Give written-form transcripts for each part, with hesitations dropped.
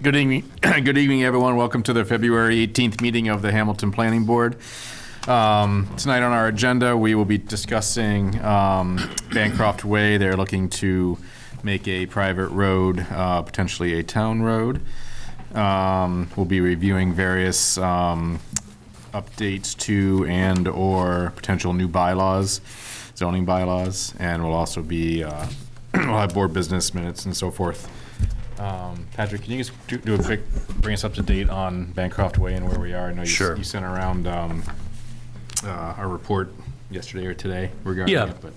Good evening, good evening, everyone. Welcome to the February 18th meeting of the Hamilton Planning Board. Tonight on our agenda, we will be discussing Bancroft Way. They're looking to make a private road, potentially a town road. We'll be reviewing various updates to and or potential new bylaws, zoning bylaws, and we'll also be we'll have board business minutes and so forth. Patrick, can you just do a quick, bring us up to date on Bancroft Way and where we are? I know you, you sent around our report yesterday or today regarding it. But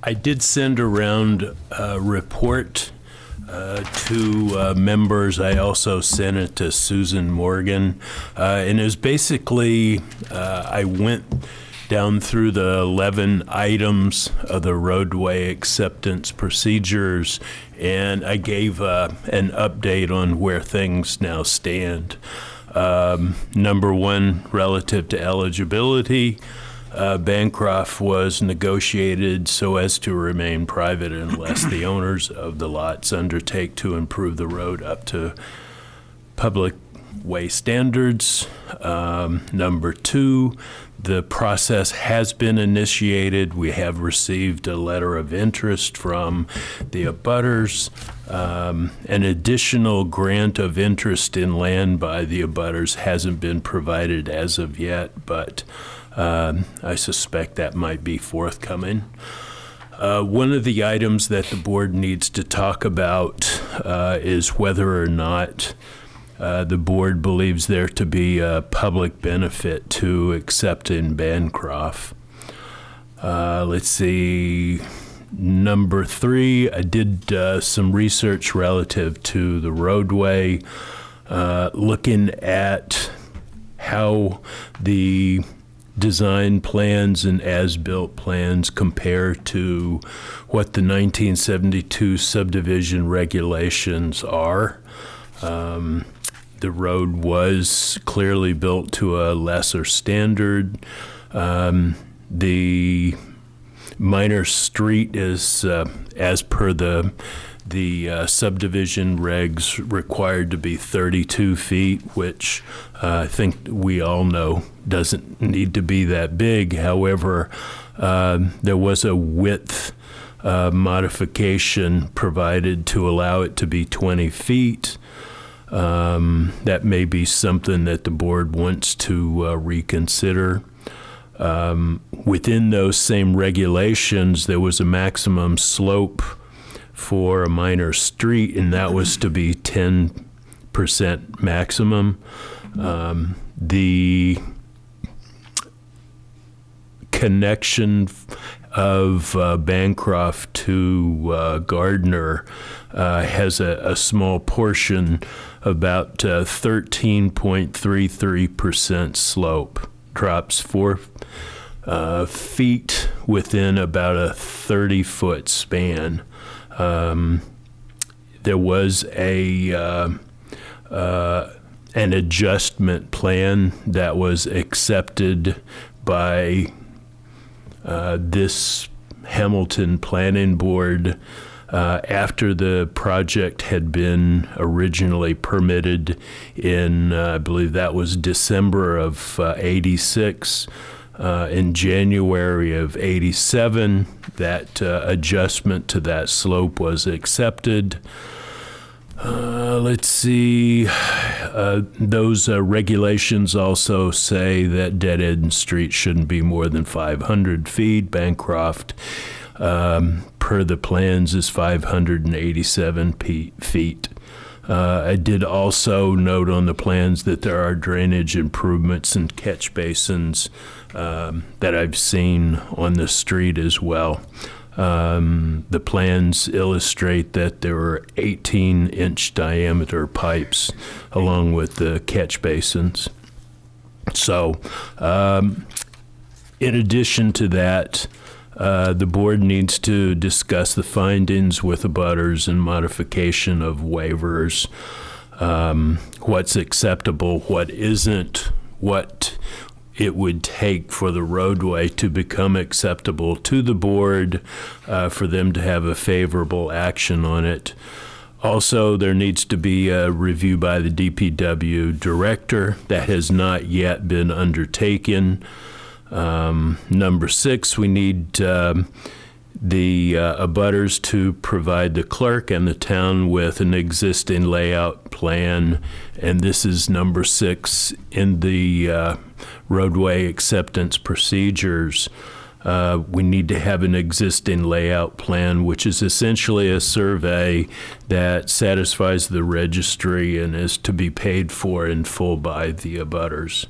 I did send around a report to members. I also sent it to Susan Morgan. And it was basically, I went down through the 11 items of the roadway acceptance procedures, and I gave an update on where things now stand. Number one, relative to eligibility, Bancroft was negotiated so as to remain private unless the owners of the lots undertake to improve the road up to public way standards. Number two, the process has been initiated. We have received a letter of interest from the abutters. An additional grant of interest in land by the abutters hasn't been provided as of yet, but I suspect that might be forthcoming. One of the items that the board needs to talk about is whether or not the board believes there to be a public benefit to accepting Bancroft. Let's see. Number three, I did some research relative to the roadway, looking at how the design plans and as-built plans compare to what the 1972 subdivision regulations are. The road was clearly built to a lesser standard. The minor street is, as per the subdivision regs, required to be 32 feet, which I think we all know doesn't need to be that big. However, there was a width modification provided to allow it to be 20 feet. That may be something that the board wants to reconsider. Within those same regulations, there was a maximum slope for a minor street, and that was to be 10% maximum. The connection of Bancroft to Gardner has a small portion, about 13.33% slope, drops 4 feet within about a 30-foot span. There was an adjustment plan that was accepted by this Hamilton Planning Board after the project had been originally permitted in, I believe that was December of 86. In January of 87, that adjustment to that slope was accepted. Let's see. Those regulations also say that dead-end streets shouldn't be more than 500 feet. Bancroft, per the plans, is 587 feet. I did also note on the plans that there are drainage improvements and catch basins that I've seen on the street as well. The plans illustrate that there are 18-inch diameter pipes along with the catch basins. So, in addition to that, the board needs to discuss the findings with abutters and modification of waivers, what's acceptable, what isn't, what it would take for the roadway to become acceptable to the board, for them to have a favorable action on it. Also, there needs to be a review by the DPW director. That has not yet been undertaken. Number 6, we need the abutters to provide the clerk and the town with an existing layout plan. And this is number 6 in the roadway acceptance procedures. We need to have an existing layout plan, which is essentially a survey that satisfies the registry and is to be paid for in full by the abutters.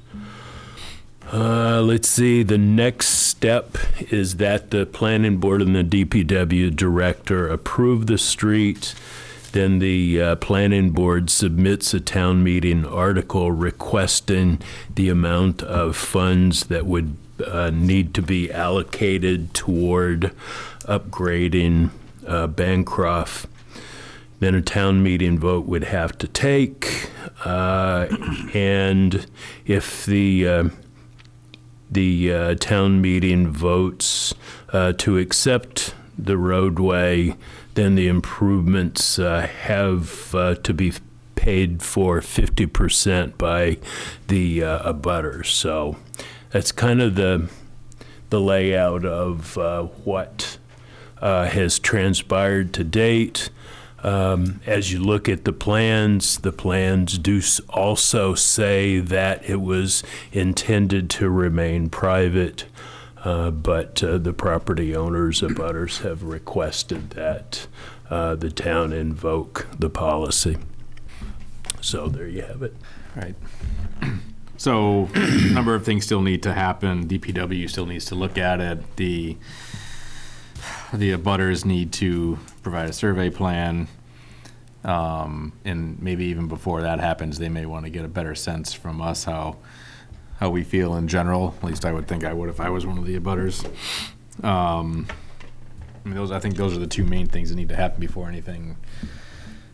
Let's see, the next step is that the planning board and the DPW director approve the street. Then the planning board submits a town meeting article requesting the amount of funds that would need to be allocated toward upgrading Bancroft. Then a town meeting vote would have to take, and if the town meeting votes to accept the roadway, then the improvements have to be paid for 50% by the abutters. So that's kind of the layout of what has transpired to date. As you look at the plans do also say that it was intended to remain private, but the property owners, abutters, have requested that the town invoke the policy. So there you have it. Right. So a number of things still need to happen. DPW still needs to look at it. The abutters need to provide a survey plan. And maybe even before that happens, they may want to get a better sense from us how we feel in general. At least I would think I would if I was one of the abutters. I think those are the 2 main things that need to happen before anything.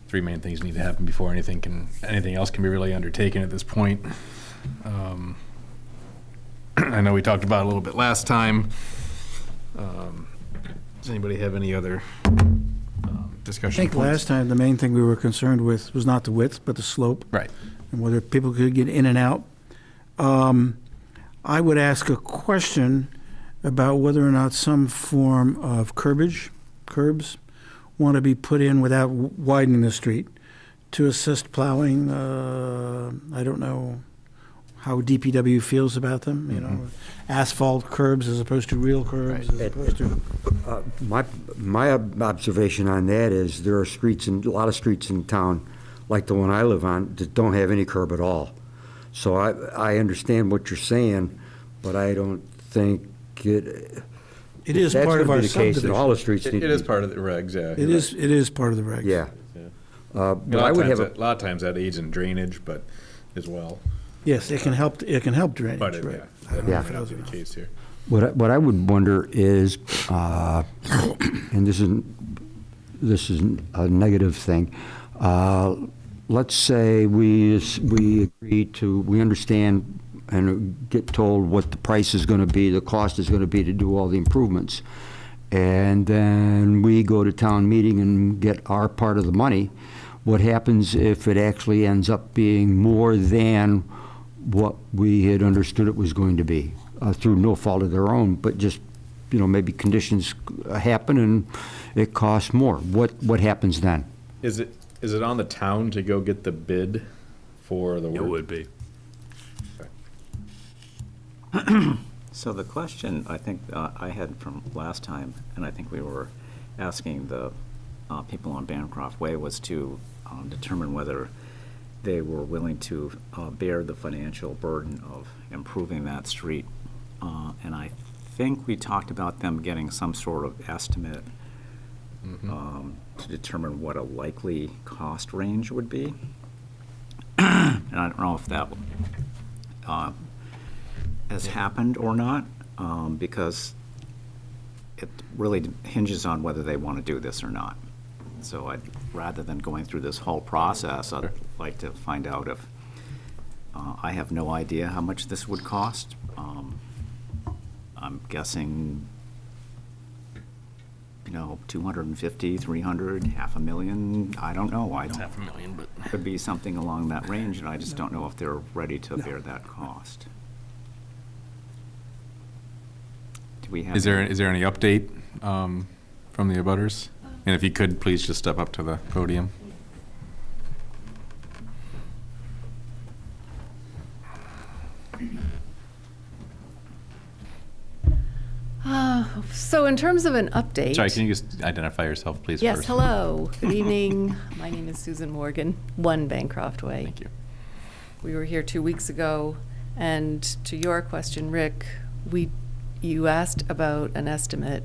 3 main things need to happen before anything else can be really undertaken at this point. I know we talked about it a little bit last time. Does anybody have any other discussion I think points? last time, the main thing we were concerned with was not the width, but the slope. Right. And whether people could get in and out. I would ask a question about whether or not some form of curbs want to be put in without widening the street to assist plowing. I don't know how DPW feels about them, you know, asphalt curbs as opposed to real curbs, as opposed to... My observation on that is there are a lot of streets in town, like the one I live on, that don't have any curb at all. So I understand what you're saying, but I don't think it... It is part of our subdivision. All the streets It is part of the regs, yeah. It is part of the regs. Yeah. But I would have a lot of times that aids in drainage, but as well. Yes, it can help. It can help drainage. But right. I don't know Yeah. if that was the case here. What I would wonder is, and this is a negative thing. Let's say we understand and get told what the price is going to be, the cost is going to be to do all the improvements, and then we go to town meeting and get our part of the money. What happens if it actually ends up being more than what we had understood it was going to be, through no fault of their own, but just, maybe conditions happen and it costs more? What happens then? Is it on the town to go get the bid for the work? It would be. So the question I think I had from last time, and I think we were asking the people on Bancroft Way, was to determine whether they were willing to bear the financial burden of improving that street. And I think we talked about them getting some sort of estimate to determine what a likely cost range would be. And I don't know if that has happened or not, because it really hinges on whether they want to do this or not. So rather than going through this whole process, I'd like to find out if, I have no idea how much this would cost. I'm guessing 250, 300, 500,000, I don't know. I don't, $500,000, but. could be something along that range, and I just don't know if they're ready to bear that cost. Do we have? Is there any update from the abutters? And if you could, please just step up to the podium. So in terms of an update. Sorry, can you just identify yourself, please? Yes, first? hello. Good evening. My name is Susan Morgan, 1 Bancroft Way. Thank you. We were here 2 weeks ago, and to your question, Rick, you asked about an estimate,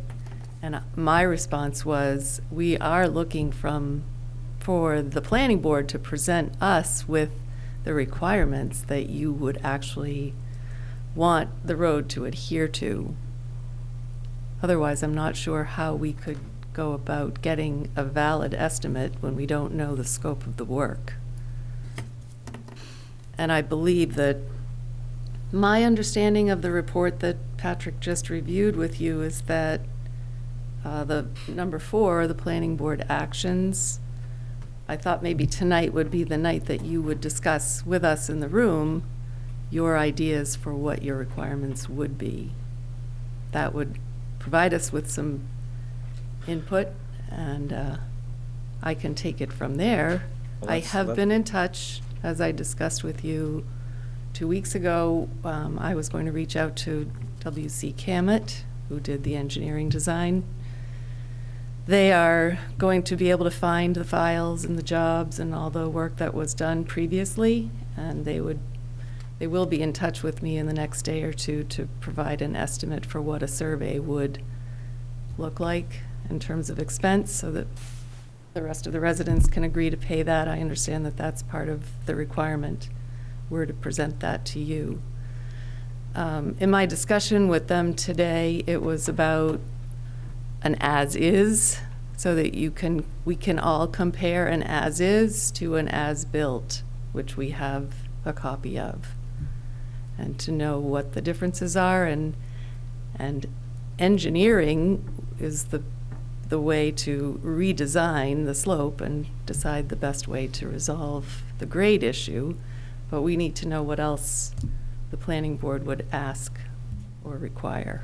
and my response was, we are looking for the planning board to present us with the requirements that you would actually want the road to adhere to. Otherwise, I'm not sure how we could go about getting a valid estimate when we don't know the scope of the work. And I believe that my understanding of the report that Patrick just reviewed with you is that the number 4, the planning board actions, I thought maybe tonight would be the night that you would discuss with us in the room your ideas for what your requirements would be. That would provide us with some input, and I can take it from there. Well, I have been in touch, as I discussed with you 2 weeks ago. I was going to reach out to W.C. Cammett, who did the engineering design. They are going to be able to find the files and the jobs and all the work that was done previously, and they will be in touch with me in the next day or two to provide an estimate for what a survey would look like in terms of expense, so that the rest of the residents can agree to pay that. I understand that that's part of the requirement. We're to present that to you. In my discussion with them today, it was about an as-is, so that we can all compare an as-is to an as-built, which we have a copy of, and to know what the differences are, and engineering is the way to redesign the slope and decide the best way to resolve the grade issue, but we need to know what else the planning board would ask or require.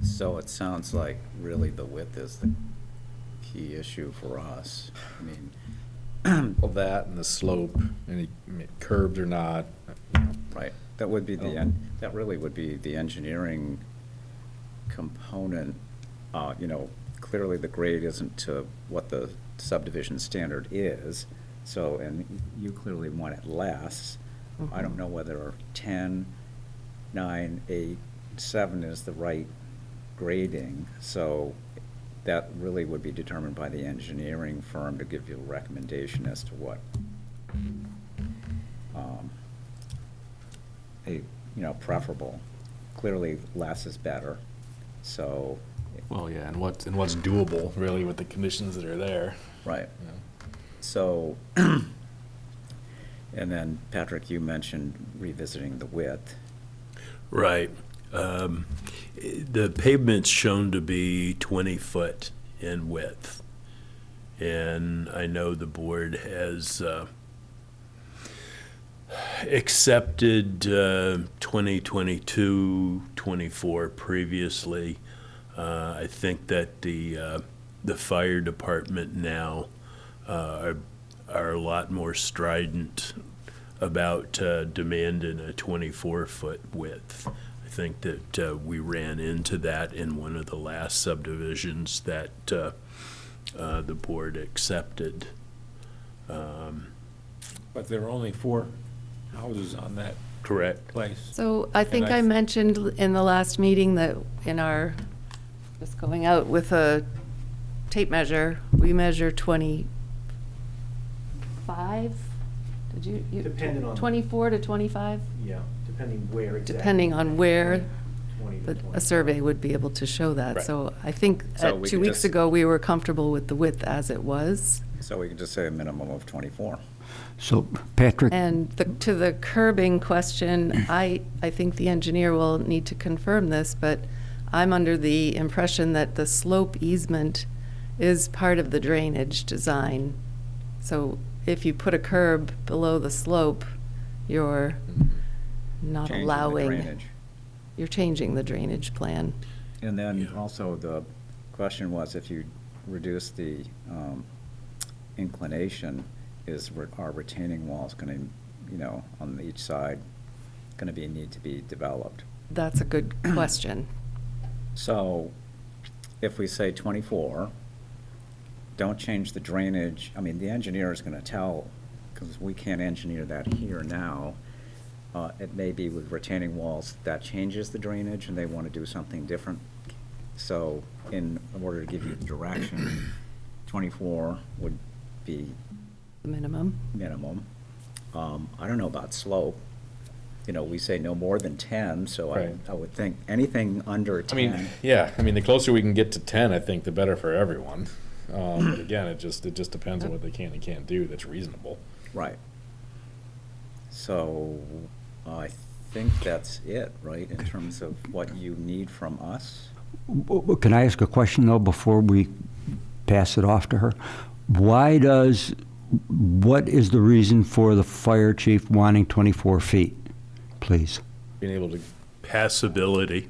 So it sounds like really the width is the key issue for us. I mean, Well, that and the slope, any curbed or not. right, that would be that really would be the engineering component. Clearly the grade isn't to what the subdivision standard is, so, and you clearly want it less. I don't know whether 10, 9, 8, 7 is the right grading, so that really would be determined by the engineering firm to give you a recommendation as to what preferable. Clearly less is better, so. Well, yeah, and what's doable really with the conditions that are there. Right. Yeah. So, and then Patrick, you mentioned revisiting the width. Right. The pavement's shown to be 20 foot in width. And I know the board has accepted 2022, 24 previously. I think that the fire department now are a lot more strident about demanding a 24-foot width. I think that we ran into that in one of the last subdivisions that the board accepted. But there are only 4 houses on that Correct. place. So I think And I mentioned in the last meeting that in our, just going out with a tape measure, we measure 25? Did you? Depending on- 24 to 25? Yeah, depending where exactly. Depending on where 20 to a 25. survey would be able to show that. Right. So I think So we 2 could weeks just- ago, we were comfortable with the width as it was. So we could just say a minimum of 24. So Patrick, And to the curbing question, I think the engineer will need to confirm this, but I'm under the impression that the slope easement is part of the drainage design. So if you put a curb below the slope, you're not Changing the allowing, drainage. you're changing the drainage plan. And then also the question was, if you reduce the inclination, are retaining walls going to, on each side, going to need to be developed? That's a good question. So if we say 24, don't change the drainage, I mean, the engineer is going to tell, because we can't engineer that here now. It may be with retaining walls, that changes the drainage and they want to do something different. So in order to give you direction, 24 would be The minimum. minimum. I don't know about slope. We say no more than 10, so Right. I would think anything under 10. I mean, yeah, the closer we can get to 10, I think the better for everyone. But again, it just depends on what they can and can't do that's reasonable. Right. So I think that's it, right, in terms of what you need from us? Can I ask a question, though, before we pass it off to her? What is the reason for the fire chief wanting 24 feet, please? Being able to, Passability.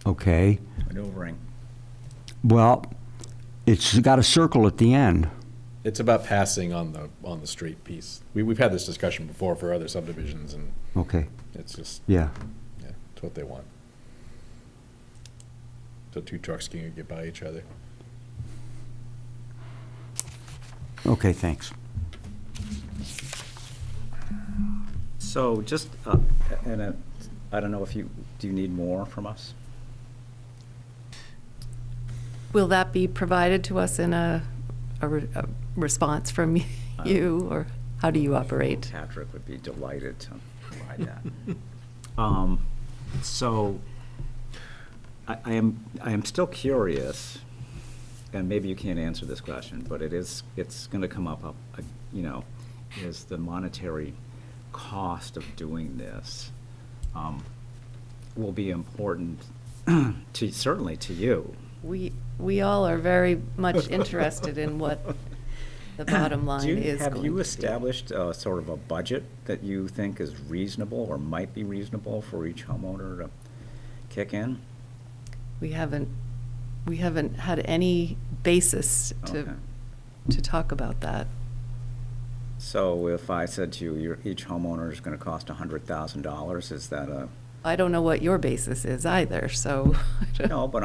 Okay. Maneuvering. Well, it's got a circle at the end. it's about passing on the street piece. We've had this discussion before for other subdivisions, and Okay, it's just, yeah. yeah, it's what they want. So two trucks can get by each other. Okay, thanks. So just, I don't know if do you need more from us? Will that be provided to us in a response from you, or how do you operate? Patrick would be delighted to provide that. So I am still curious, and maybe you can't answer this question, but it's going to come up, is the monetary cost of doing this will be important certainly to you. We all are very much interested in what the bottom line is Have going you to be. established sort of a budget that you think is reasonable or might be reasonable for each homeowner to kick in? We haven't had any basis Okay. to talk about that. So if I said to you, each homeowner is going to cost $100,000, is that a? I don't know what your basis is either, so. No, but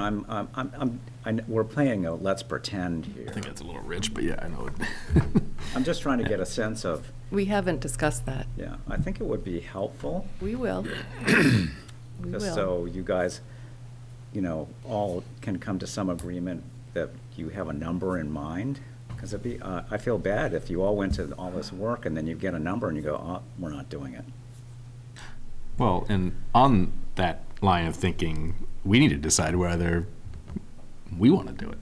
we're playing a let's pretend here. I think that's a little rich, but yeah, I know it. I'm just trying to get a sense of, We haven't discussed that. yeah, I think it would be helpful, We will. We just will. so you guys, all can come to some agreement that you have a number in mind. Because I feel bad if you all went to all this work and then you get a number and you go, oh, we're not doing it. Well, and on that line of thinking, we need to decide whether we want to do it.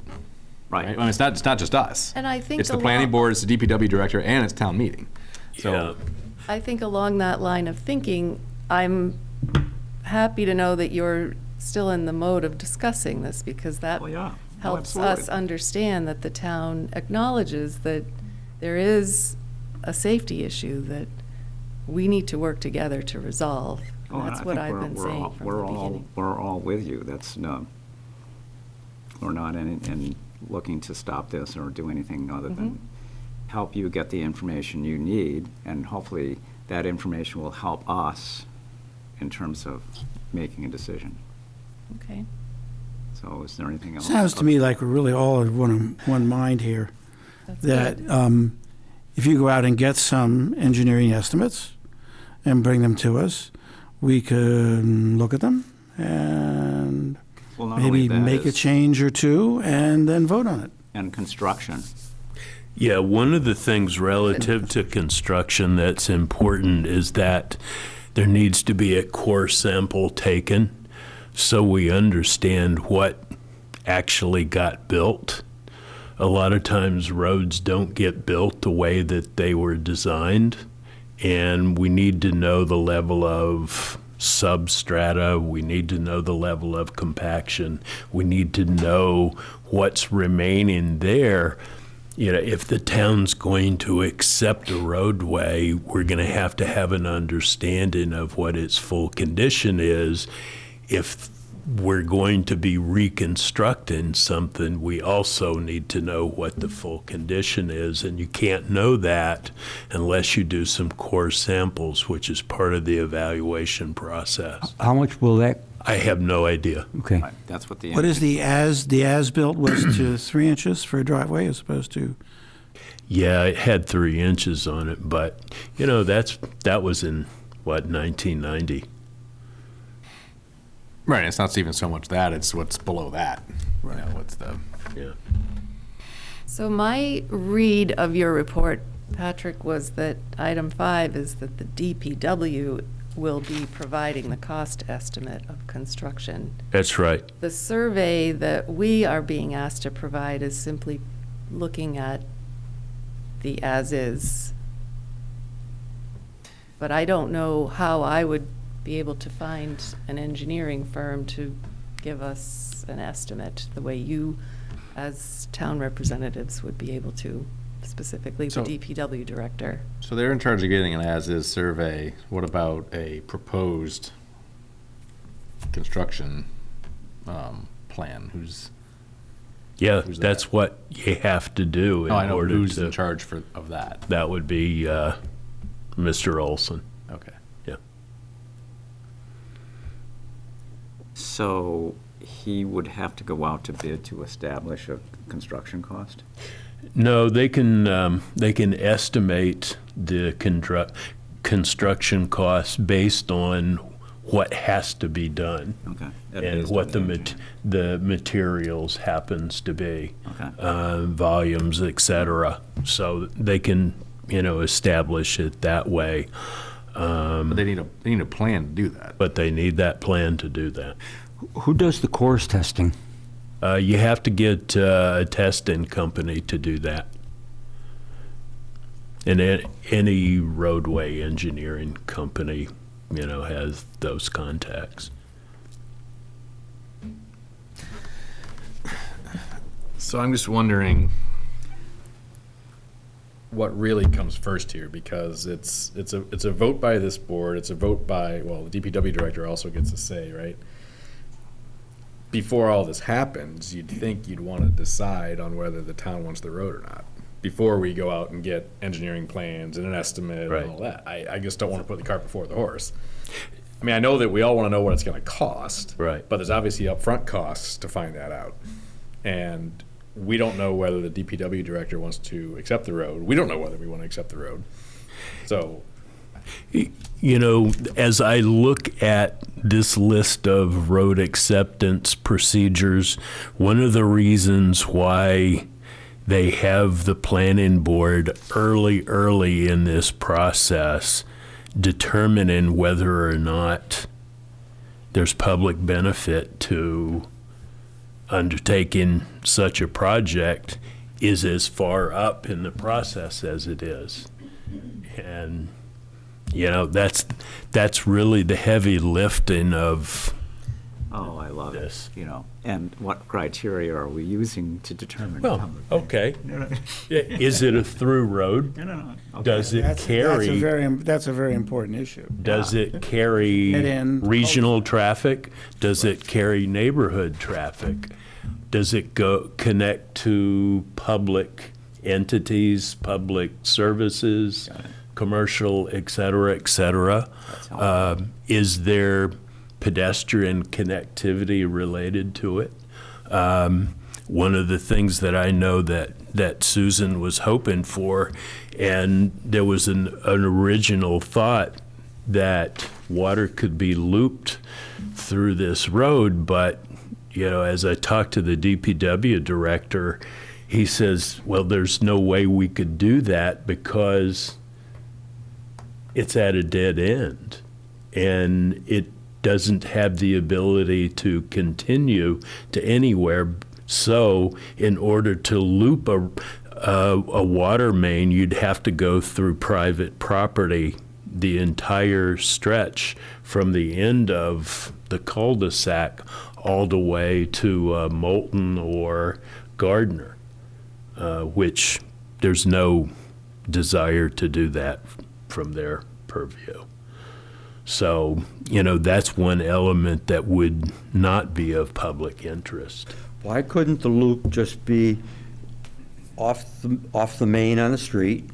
Right? I mean, it's not just us. And I think It's the planning board, it's the DPW director, and it's town meeting. So, Yeah. I think along that line of thinking, I'm happy to know that you're still in the mode of discussing this, because that Oh, yeah. Oh, helps absolutely. us understand that the town acknowledges that there is a safety issue that we need to work together to resolve. Oh, And and that's I what think I've we're- been we're saying all- from we're the all- beginning. We're all with you. That's no, we're not in looking to stop this or do anything other than help you get the information you need, and hopefully that information will help us in terms of making a decision. Okay. So is there anything else? Sounds to me like we're really all of one mind here. That's That good. if you go out and get some engineering estimates and bring them to us, we can look at them and Well, not only maybe that make a is- change or two and then vote on it. And construction. Yeah, one of the things relative to construction that's important is that there needs to be a core sample taken so we understand what actually got built. A lot of times roads don't get built the way that they were designed, and we need to know the level of substrata. We need to know the level of compaction. We need to know what's remaining there. If the town's going to accept a roadway, we're going to have an understanding of what its full condition is. If we're going to be reconstructing something, we also need to know what the full condition is, and you can't know that unless you do some core samples, which is part of the evaluation process. How much will that, I have no idea. okay. Right, that's what the. What is the as-built was to 3 inches for a driveway as opposed to, Yeah, it had 3 inches on it, but that was in 1990. Right, it's not even so much that, it's what's below that. What's the... Yeah. So my read of your report, Patrick, was that item 5 is that the DPW will be providing the cost estimate of construction. That's right. The survey that we are being asked to provide is simply looking at the as-is. But I don't know how I would be able to find an engineering firm to give us an estimate the way you, as town representatives, would be able to, specifically the So- DPW director. So they're in charge of getting an as-is survey. What about a proposed construction plan? Yeah, Who's that's that? what you have to do in Oh, I know order who's to. in charge of that. That would be Mr. Olson. Okay. Yeah. So he would have to go out to bid to establish a construction cost? No, they can estimate the construction costs based on what has to be done Okay. and what the materials happens to be, Okay. volumes, et cetera. So they can establish it that way. But they need a plan to do that. But they need that plan to do that. Who does the cores testing? You have to get a testing company to do that. And any roadway engineering company, has those contacts. So I'm just wondering what really comes first here, because it's a vote by this board, it's a vote by, well, the DPW director also gets a say, right? Before all this happens, you'd think you'd want to decide on whether the town wants the road or not, before we go out and get engineering plans and an estimate Right. and all that. I just don't want to put the cart before the horse. I mean, I know that we all want to know what it's going to cost. Right. But there's obviously upfront costs to find that out. And we don't know whether the DPW director wants to accept the road. We don't know whether we want to accept the road. So, As I look at this list of road acceptance procedures, one of the reasons why they have the planning board early in this process determining whether or not there's public benefit to undertaking such a project is as far up in the process as it is. And that's really the heavy lifting of Oh, I love this. it, And what criteria are we using to determine? Well, okay. Is it a through road? Okay. Does it carry? that's a very important issue. Does it carry Get in. regional traffic? Does it carry neighborhood traffic? Does it connect to public entities, public services, commercial, et cetera, et cetera? That's helpful. Is there pedestrian connectivity related to it? One of the things that I know that Susan was hoping for, and there was an original thought that water could be looped through this road, but as I talked to the DPW director, he says, well, there's no way we could do that because it's at a dead end and it doesn't have the ability to continue to anywhere. So in order to loop a water main, you'd have to go through private property the entire stretch from the end of the cul-de-sac all the way to Moulton or Gardner, which there's no desire to do that from their purview. So, that's one element that would not be of public interest. Why couldn't the loop just be off the main on the street,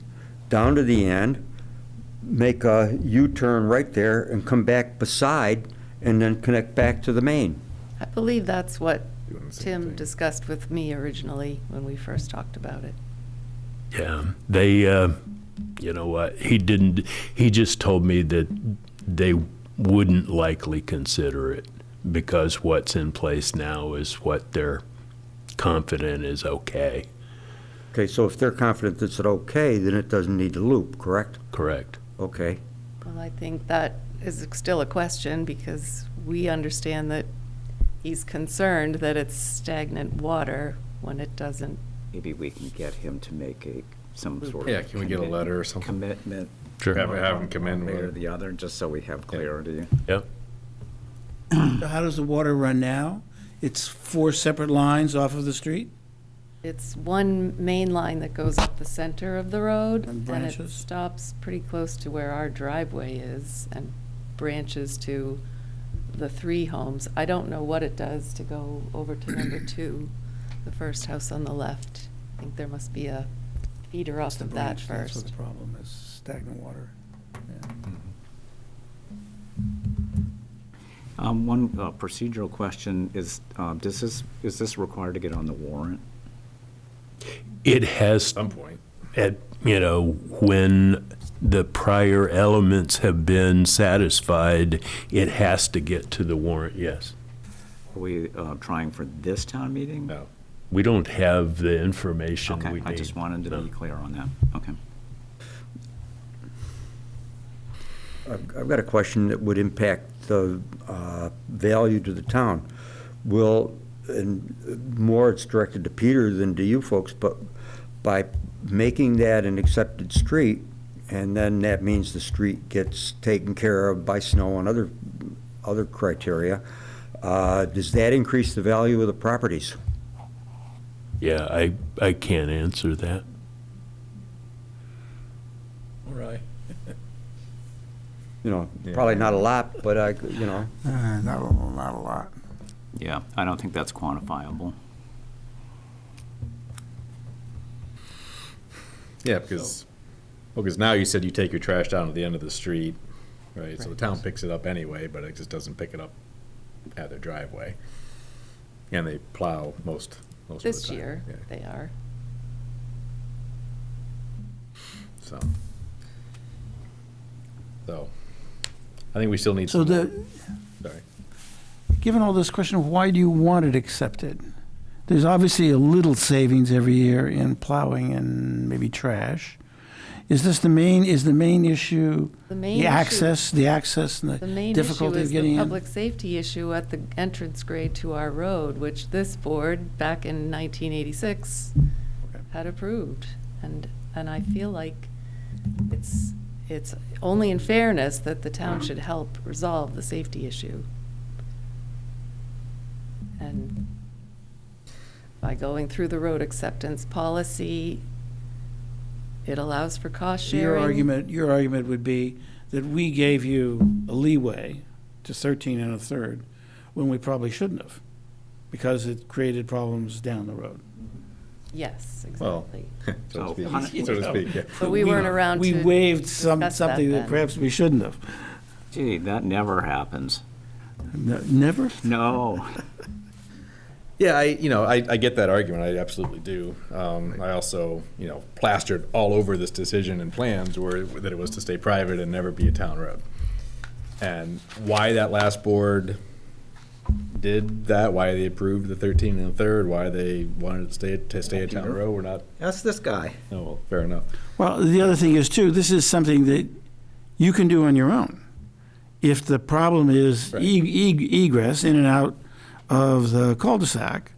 down to the end, make a U-turn right there and come back beside and then connect back to the main? I believe that's what Doing the same Tim thing. discussed with me originally when we first talked about it. Yeah, they, you know what, he just told me that they wouldn't likely consider it because what's in place now is what they're confident is okay. Okay, so if they're confident it's okay, then it doesn't need to loop, correct? Correct. Okay. Well, I think that is still a question because we understand that he's concerned that it's stagnant water when it doesn't. Maybe we can get him to make some sort of. Yeah, can we get a letter or something? Commitment. Sure. Have him come in One way or with, the other, just so we have clarity. Yep. How does the water run now? It's 4 separate lines off of the street? It's one main line that goes up the center of the road, And and it branches? stops pretty close to where our driveway is and branches to the 3 homes. I don't know what it does to go over to number 2, the first house on the left. I think there must be a feeder off The of that branch, that's what first. the problem is, stagnant water. Yeah. One procedural question is this required to get on the warrant? It has, some point. when the prior elements have been satisfied, it has to get to the warrant, yes. Are we trying for this town meeting? No. We don't have the information we Okay, need. I just wanted to No. be clear on that. Okay. I've got a question that would impact the value to the town. And more it's directed to Peter than to you folks, but by making that an accepted street, and then that means the street gets taken care of by snow and other criteria, does that increase the value of the properties? Yeah, I can't answer that. All right. Probably not a lot, but Not a lot. Yeah, I don't think that's quantifiable. Yeah, because now you said you take your trash down to the end of the street, right? So the town picks it up anyway, but it just doesn't pick it up at their driveway. And they plow most of the time. This year, Yeah, they are. So, I think we still need So some more. Sorry. given all this question, why do you want it accepted? There's obviously a little savings every year in plowing and maybe trash. Is the main issue The main the issue- access and The the main issue difficulty is of the getting in? public safety issue at the entrance grade to our road, which this board, back in 1986, had approved. And I feel like it's only in fairness that the town should help resolve the safety issue. And by going through the road acceptance policy, it allows for cost sharing. Your argument would be that we gave you a leeway to 13 1/3 when we probably shouldn't have, because it created problems down the road. Yes, Well, exactly. so to So, speak, so to speak, yeah. But we weren't around We to waived discuss that something that then. perhaps we shouldn't have. Gee, that never happens. Never? No. Yeah, I get that argument. I absolutely do. I also, plastered all over this decision and plans that it was to stay private and never be a town road. And why that last board did that, why they approved the 13 1/3, why they wanted to stay a town road, we're not. That's this guy. Oh, well, fair enough. Well, the other thing is, too, this is something that you can do on your own. If the problem is Right. egress in and out of the cul-de-sac,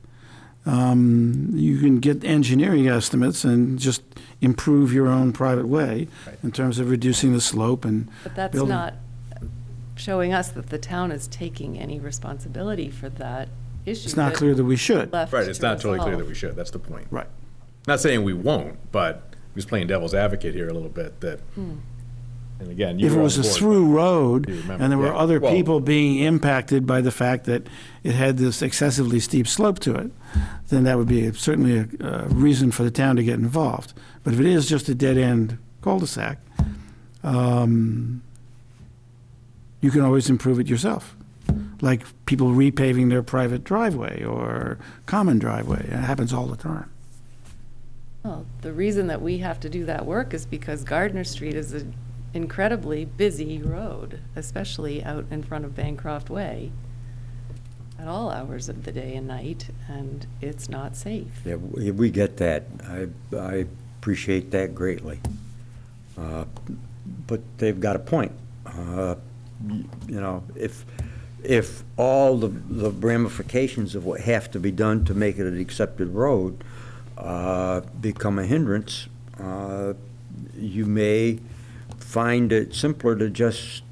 You can get engineering estimates and just improve your own private way in terms of reducing the slope and But that's building. not showing us that the town is taking any responsibility for that issue. It's not that clear that we should. left Right, it's to not totally clear that resolve. we should, that's the point. Right. Not saying we won't, but I'm just playing devil's advocate here a little bit, that, and again, you If it were on was a the board, through road You remember, and there were yeah. other Well- people being impacted by the fact that it had this excessively steep slope to it, then that would be certainly a reason for the town to get involved. But if it is just a dead-end cul-de-sac, you can always improve it yourself, like people repaving their private driveway or common driveway. It happens all the time. Well, the reason that we have to do that work is because Gardner Street is an incredibly busy road, especially out in front of Bancroft Way at all hours of the day and night, and it's not safe. Yeah, we get that. I appreciate that greatly. But they've got a point. You know, if all the ramifications of what have to be done to make it an accepted road become a hindrance, you may find it simpler to just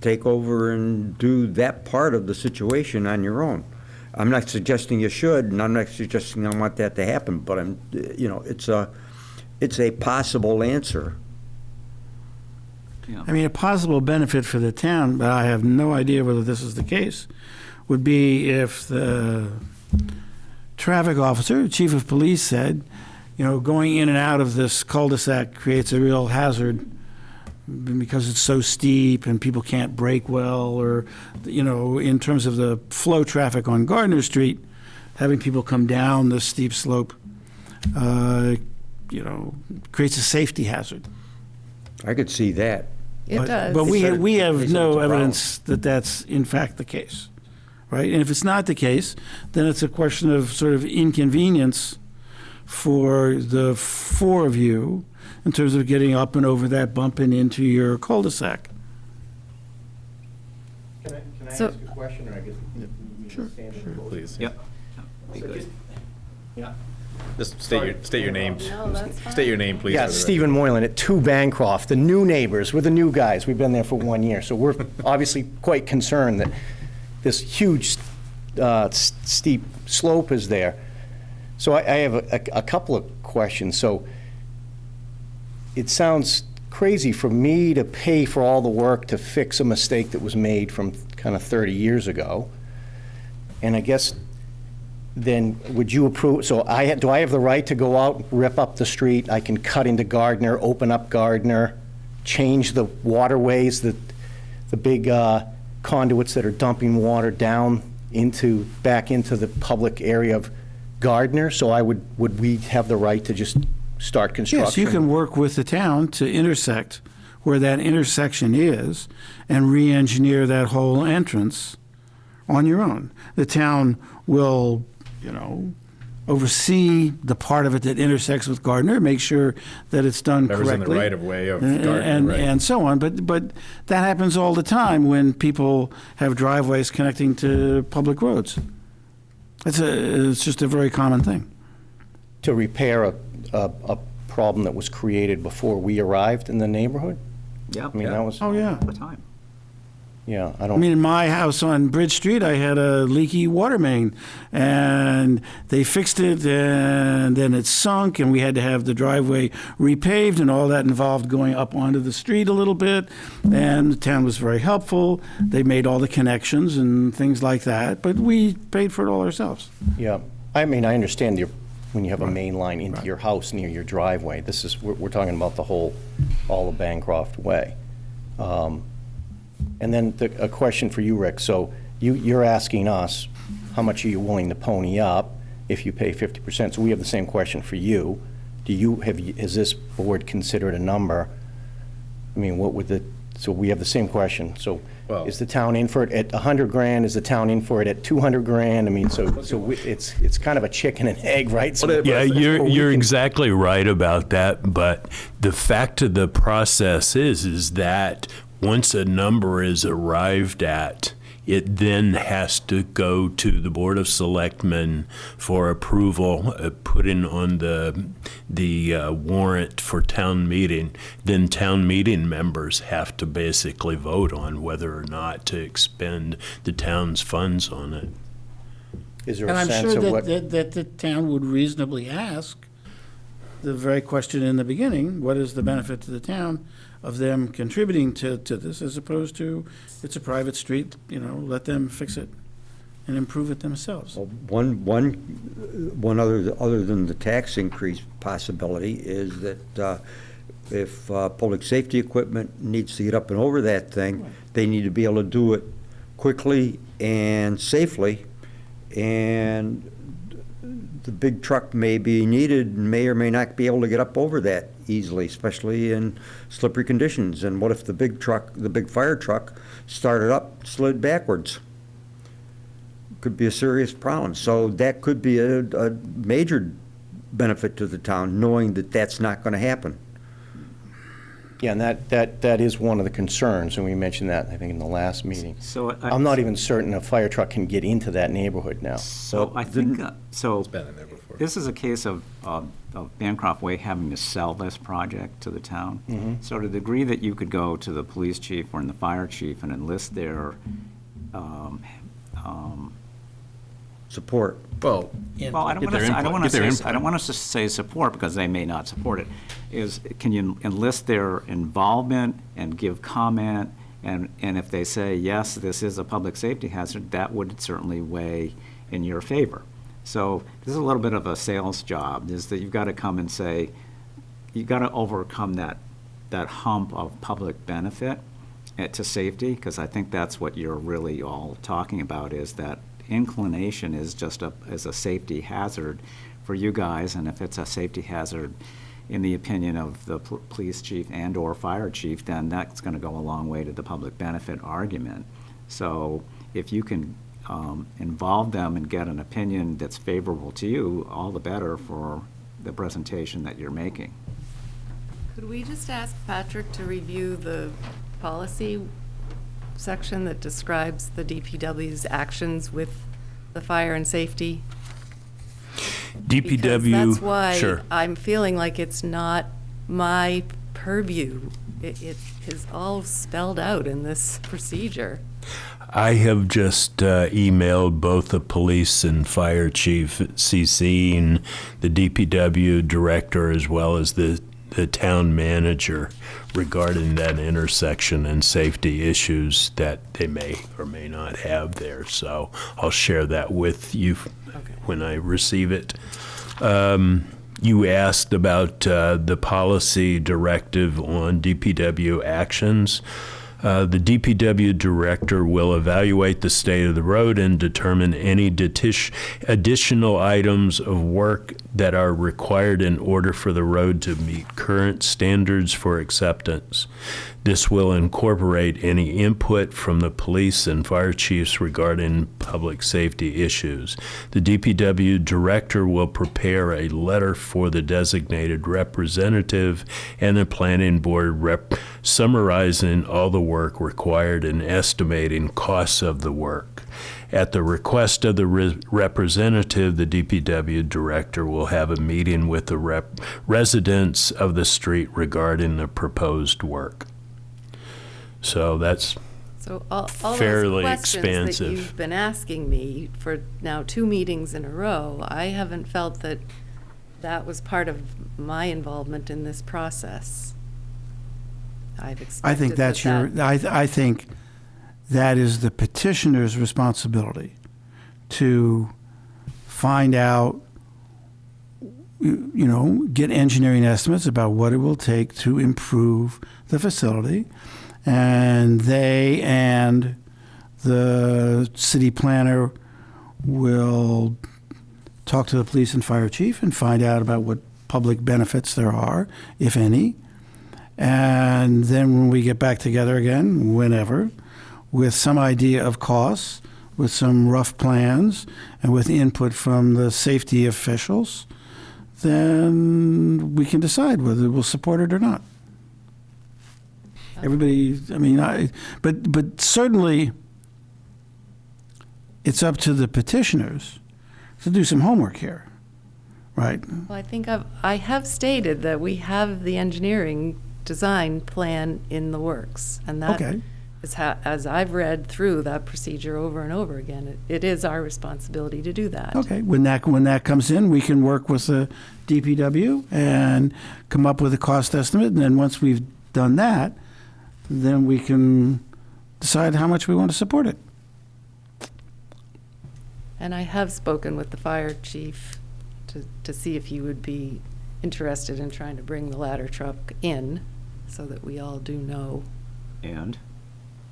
take over and do that part of the situation on your own. I'm not suggesting you should, and I'm not suggesting I want that to happen, but you know, it's a possible answer. Yeah. I mean, a possible benefit for the town, but I have no idea whether this is the case, would be if the traffic officer, chief of police said, you know, going in and out of this cul-de-sac creates a real hazard because it's so steep and people can't brake well, or, you know, in terms of the flow traffic on Gardner Street, having people come down this steep slope, you know, creates a safety hazard. I could see that. It does. But we They we said have it's a no problem. evidence that that's in fact the case, right? And if it's not the case, then it's a question of sort of inconvenience for the four of you in terms of getting up and over that bump and into your cul-de-sac. Can I So- ask a question, or I guess we can stand in the Please. Yep. Be good. Yeah. Just state your name. No, that's fine. State your name, please. Yeah, for the Stephen Moylan at 2 Bancroft, the new neighbors. We're the new guys. We've been there for 1 year. So we're obviously quite concerned that this huge steep slope is there. So I have a couple of questions. So it sounds crazy for me to pay for all the work to fix a mistake that was made from kind of 30 years ago. And I guess then would you approve, so do I have the right to go out, rip up the street? I can cut into Gardner, open up Gardner, change the waterways, the big conduits that are dumping water down back into the public area of Gardner? So would we have the right to just start construction? Yes, you can work with the town to intersect where that intersection is and re-engineer that whole entrance on your own. The town will, you know, oversee the part of it that intersects with Gardner, make sure that it's done Whoever's in correctly. the right of way of and, Gardner, right. and so on. But that happens all the time when people have driveways connecting to public roads. It's just a very common thing. To repair a problem that was created before we arrived in the neighborhood? Yep. I mean, that was, Oh, yeah. All the time. yeah, I I don't. mean, in my house on Bridge Street, I had a leaky water main, and they fixed it, and then it sunk, and we had to have the driveway repaved, and all that involved going up onto the street a little bit, and the town was very helpful. They made all the connections and things like that, but we paid for it all ourselves. Yeah, I mean, I understand when you have a main line into your house near your driveway. This is, we're talking about all of Bancroft Way. And then a question for you, Rick. So you're asking us, how much are you willing to pony up if you pay 50%? So we have the same question for you. Has this board considered a number? I mean, so we have the same question. So Well- is the town in for it at 100 grand? Is the town in for it at 200 grand? I mean, it's kind of a chicken and egg, right? So Well, Yeah, we you're can- exactly right about that, but the fact of the process is that once a number is arrived at, It then has to go to the Board of Selectmen for approval, put in on the warrant for town meeting. Then town meeting members have to basically vote on whether or not to expend the town's funds on it. Is there And a I'm sense sure of what? that the town would reasonably ask the very question in the beginning, what is the benefit to the town of them contributing to this, as opposed to, it's a private street, let them fix it and improve it themselves. Well, one other than the tax increase possibility is that if public safety equipment needs to get up and over that thing, they need to be able to do it quickly and safely, and the big truck may be needed and may or may not be able to get up over that easily, especially in slippery conditions. And what if the big fire truck started up, slid backwards? Could be a serious problem. So that could be a major benefit to the town, knowing that that's not going to happen. Yeah, and that is one of the concerns, and we mentioned that, I think, in the last meeting. So I'm not even certain a fire truck can get into that neighborhood now. So I think, so Been in there before. this is a case of Bancroft Way having to sell this project to the town. So to the degree that you could go to the police chief or the fire chief and enlist their Support. Well, well, I don't Get want their to. I don't input. want Get to their say. I don't want us to say support because they may not support it. Can you enlist their involvement and give comment? And if they say yes, this is a public safety hazard, that would certainly weigh in your favor. So this is a little bit of a sales job. Is that you've got to come and say, you've got to overcome that hump of public benefit to safety, because I think that's what you're really all talking about, is that inclination is just as a safety hazard for you guys, and if it's a safety hazard in the opinion of the police chief and or fire chief, then that's going to go a long way to the public benefit argument. So if you can involve them and get an opinion that's favorable to you, all the better for the presentation that you're making. Could we just ask Patrick to review the policy section that describes the DPW's actions with the fire and safety? Because DPW, that's why sure. I'm feeling like it's not my purview. It is all spelled out in this procedure. I have just emailed both the police and fire chief, CCing the DPW director as well as the town manager regarding that intersection and safety issues that they may or may not have there. So I'll share that with you when I receive it. You asked about the policy directive on DPW actions. The DPW director will evaluate the state of the road and determine any additional items of work that are required in order for the road to meet current standards for acceptance. This will incorporate any input from the police and fire chiefs regarding public safety issues. The DPW director will prepare a letter for the designated representative and the planning board rep summarizing all the work required and estimating costs of the work. At the request of the representative, the DPW director will have a meeting with the residents of the street regarding the proposed work. So that's So all fairly those questions expansive. that you've been asking me for now 2 meetings in a row, I haven't felt that that was part of my involvement in this process. I've expected I think that's I think that is the petitioner's responsibility to find out, get engineering estimates about what it will take to improve the facility. And they and the city planner will talk to the police and fire chief and find out about what public benefits there are, if any. And then when we get back together again, whenever, with some idea of costs, with some rough plans, and with input from the safety officials, then we can decide whether we'll support it or not. Everybody, but certainly it's up to the petitioners to do some homework here, right? Well, I think I have stated that we have the engineering design plan in the works. And that Okay. is how, as I've read through that procedure over and over again, it is our responsibility to do that. Okay, when that comes in, we can work with the DPW and come up with a cost estimate, and then once we've done that, then we can decide how much we want to support it. And I have spoken with the fire chief to see if he would be interested in trying to bring the ladder truck in, so that we all do know. And?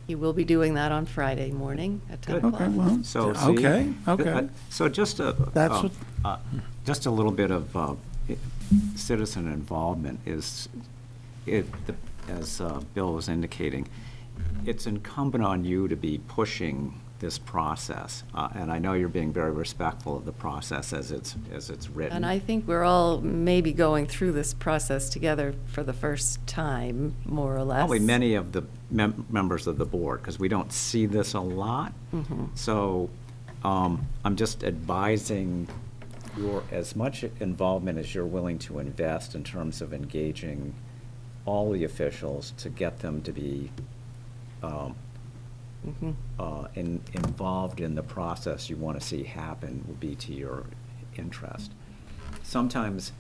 He will be doing that on Friday morning at 10 Good. o'clock. Okay, well, So, see, okay. So just That's just a little bit of citizen involvement is, as Bill was indicating, it's incumbent on you to be pushing this process. And I know you're being very respectful of the process as it's written. And I think we're all maybe going through this process together for the first time, more or less. Probably many of the members of the board, because we don't see this a lot. So I'm just advising your, as much involvement as you're willing to invest in terms of engaging all the officials to get them to be involved in the process you want to see happen would be to your interest. Sometimes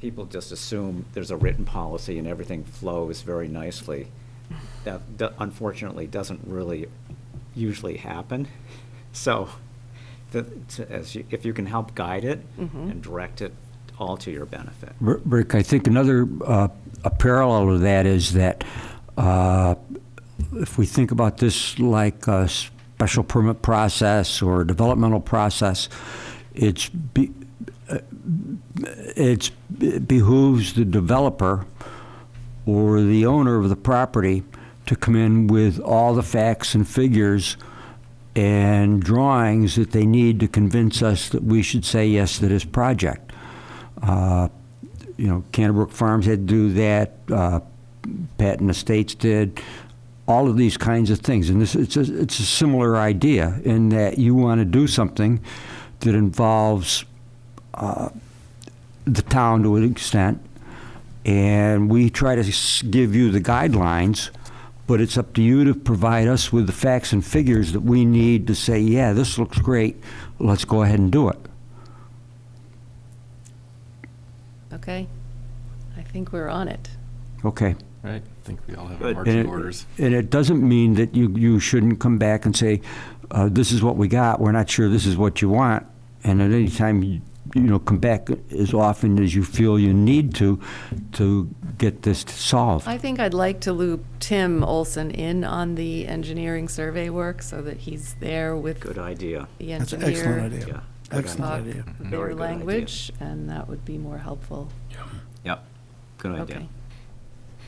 people just assume there's a written policy and everything flows very nicely. That unfortunately doesn't really usually happen. So if you can help guide it and direct it all to your benefit. Rick, I think another a parallel to that is that if we think about this like a special permit process or a developmental process, it behooves the developer or the owner of the property to come in with all the facts and figures and drawings that they need to convince us that we should say yes to this project. Canterbrook Farms had to do that. Patton Estates did. All of these kinds of things, and it's a similar idea in that you want to do something that involves the town to an extent, and we try to give you the guidelines, but it's up to you to provide us with the facts and figures that we need to say, yeah, this looks great, let's go ahead and do it. Okay? I think we're on it. Okay. Right, I think we all have our Good. marching orders. And it doesn't mean that you shouldn't come back and say, this is what we got, we're not sure this is what you want, and at any time, you come back as often as you feel you need to get this solved. I think I'd like to loop Tim Olson in on the engineering survey work so that he's there with Good idea. the That's an engineer. excellent idea. Yeah. Excellent talk idea. Very their good idea. language, and that would be more helpful. Yep. Good idea. Okay.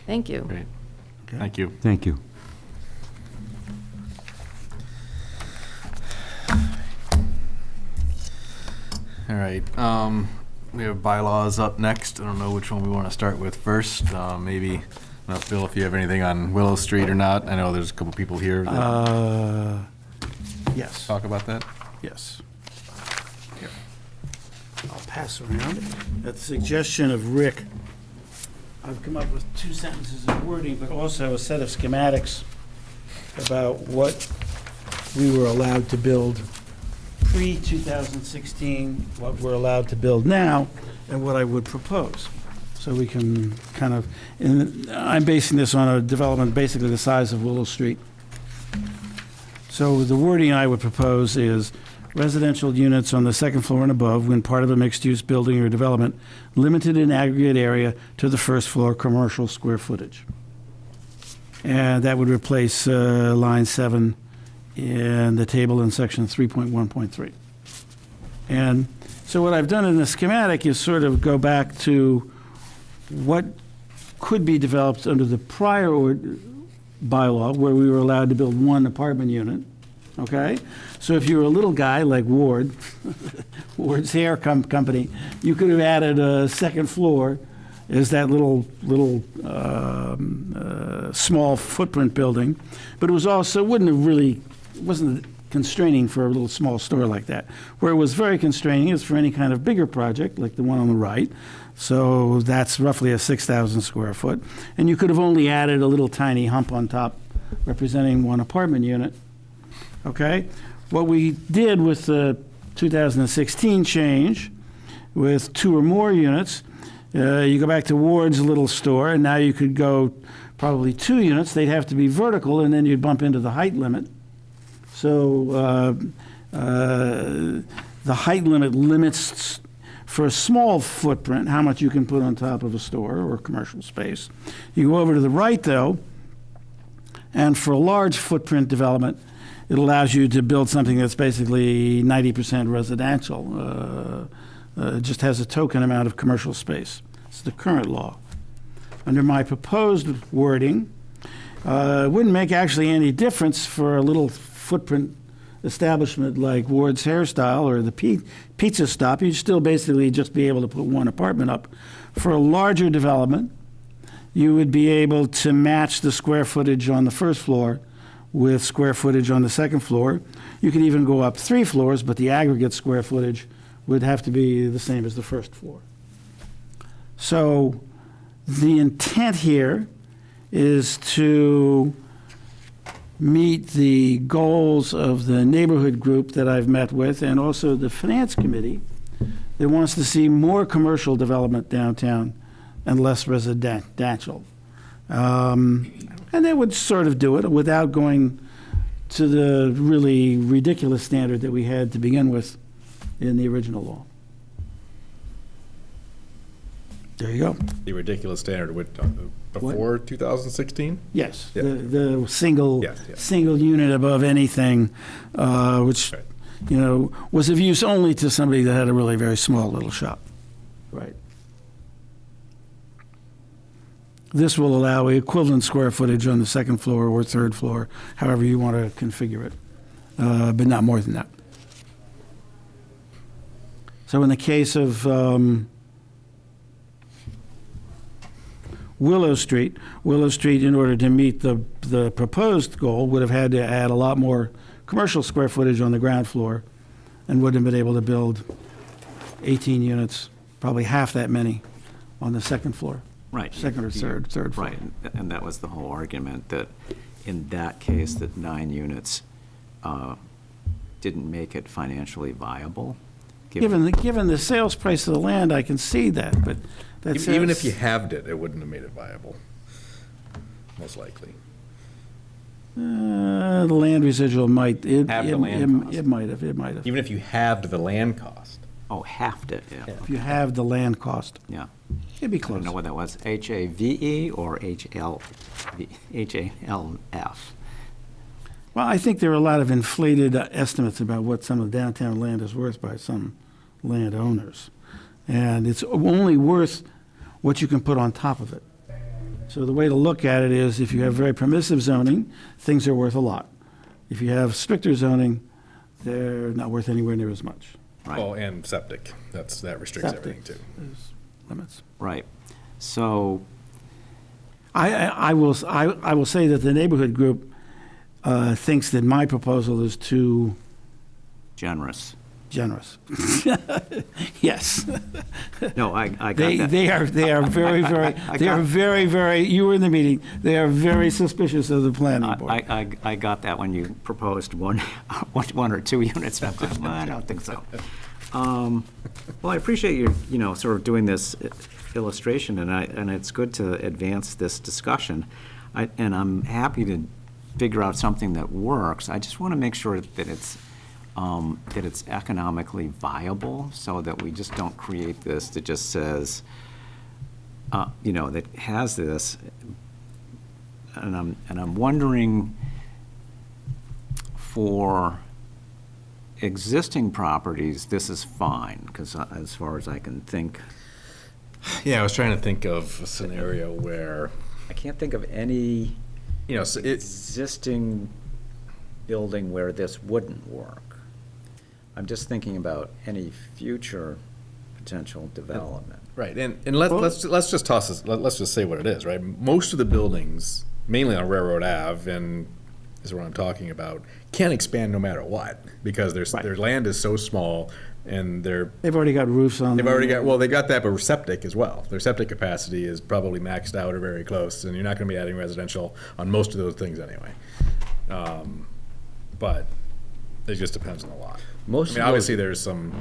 Thank you. Great, thank you. Thank you. All right, we have bylaws up next. I don't know which one we want to start with first. Maybe, I don't know, Bill, if you have anything on Willow Street or not. I know there's a couple people here that Yes, talk about that. yes. Here. I'll pass around. At the suggestion of Rick, I've come up with 2 sentences of wording, but also a set of schematics about what we were allowed to build pre-2016, what we're allowed to build now, and what I would propose. So we can kind of, and I'm basing this on a development basically the size of Willow Street. So the wording I would propose is residential units on the second floor and above when part of a mixed-use building or development, limited in aggregate area to the first floor commercial square footage. And that would replace line 7 in the table in section 3.1.3. And so what I've done in the schematic is sort of go back to what could be developed under the prior bylaw where we were allowed to build 1 apartment unit, okay? So if you were a little guy like Ward, Ward's Hair Company, you could have added a second floor as that little small footprint building, but it was also, wasn't constraining for a little small store like that. Where it was very constraining is for any kind of bigger project, like the one on the right. So that's roughly a 6,000 square foot. And you could have only added a little tiny hump on top representing one apartment unit. Okay? What we did with the 2016 change, with 2 or more units, you go back to Ward's little store, and now you could go probably 2 units. They'd have to be vertical, and then you'd bump into the height limit. So the height limit limits, for a small footprint, how much you can put on top of a store or commercial space. You go over to the right, though, and for a large footprint development, it allows you to build something that's basically 90% residential. It just has a token amount of commercial space. It's the current law. Under my proposed wording, it wouldn't make actually any difference for a little footprint establishment like Ward's Hairstyle or the Pizza Stop. You'd still basically just be able to put one apartment up. For a larger development, you would be able to match the square footage on the first floor with square footage on the second floor. You could even go up 3 floors, but the aggregate square footage would have to be the same as the first floor. So the intent here is to meet the goals of the neighborhood group that I've met with, and also the finance committee that wants to see more commercial development downtown and less residential. And they would sort of do it without going to the really ridiculous standard that we had to begin with in the original law. There you go. The ridiculous standard before 2016? Yes, Yeah. the single Yes, yes. single unit above anything, which Right. was of use only to somebody that had a really very small little shop. Right. This will allow equivalent square footage on the second floor or third floor, however you want to configure it, but not more than that. So in the case of Willow Street, in order to meet the proposed goal, would have had to add a lot more commercial square footage on the ground floor and wouldn't have been able to build 18 units, probably half that many, on the second floor. Right. Second or third floor. Right, and that was the whole argument, that in that case, that 9 units didn't make it financially viable. Given the sales price of the land, I can see that, but that's... Even if you halved it, it wouldn't have made it viable, most likely. The land residual might... Half the land cost. It might have. Even if you halved the land cost. Oh, halved it, yeah. If you have the land cost, Yeah. it'd be I close. don't know what that was, HAVE or HALF? Well, I think there are a lot of inflated estimates about what some of the downtown land is worth by some landowners. And it's only worth what you can put on top of it. So the way to look at it is, if you have very permissive zoning, things are worth a lot. If you have stricter zoning, they're not worth anywhere near as much. Right. Oh, and septic. That restricts Septic. everything, too. There's limits. Right, so, I will say that the neighborhood group thinks that my proposal is too generous. generous. Yes. No, I got that. They are very, very, you were in the meeting, they are very suspicious of the planning board. I got that when you proposed one or 2 units. I'm going, well, I don't think so. Well, I appreciate you, sort of doing this illustration, and it's good to advance this discussion. And I'm happy to figure out something that works. I just want to make sure that it's economically viable, so that we just don't create this that just says, that has this. And I'm wondering, for existing properties, this is fine, because as far as I can think, Yeah, I was trying to think of a scenario where, I can't think of any so existing building where this wouldn't work. I'm just thinking about any future potential development. right, and let's just toss this, let's just say what it is, right? Most of the buildings, mainly on Railroad Ave and is what I'm talking about, can't expand no matter what, because their land is so small, and They've already got roofs on them. they've already got, well, they got that, but septic as well. Their septic capacity is probably maxed out or very close, and you're not gonna be adding residential on most of those things anyway. But it just depends on the lot. Most I of mean, those- obviously, there's some,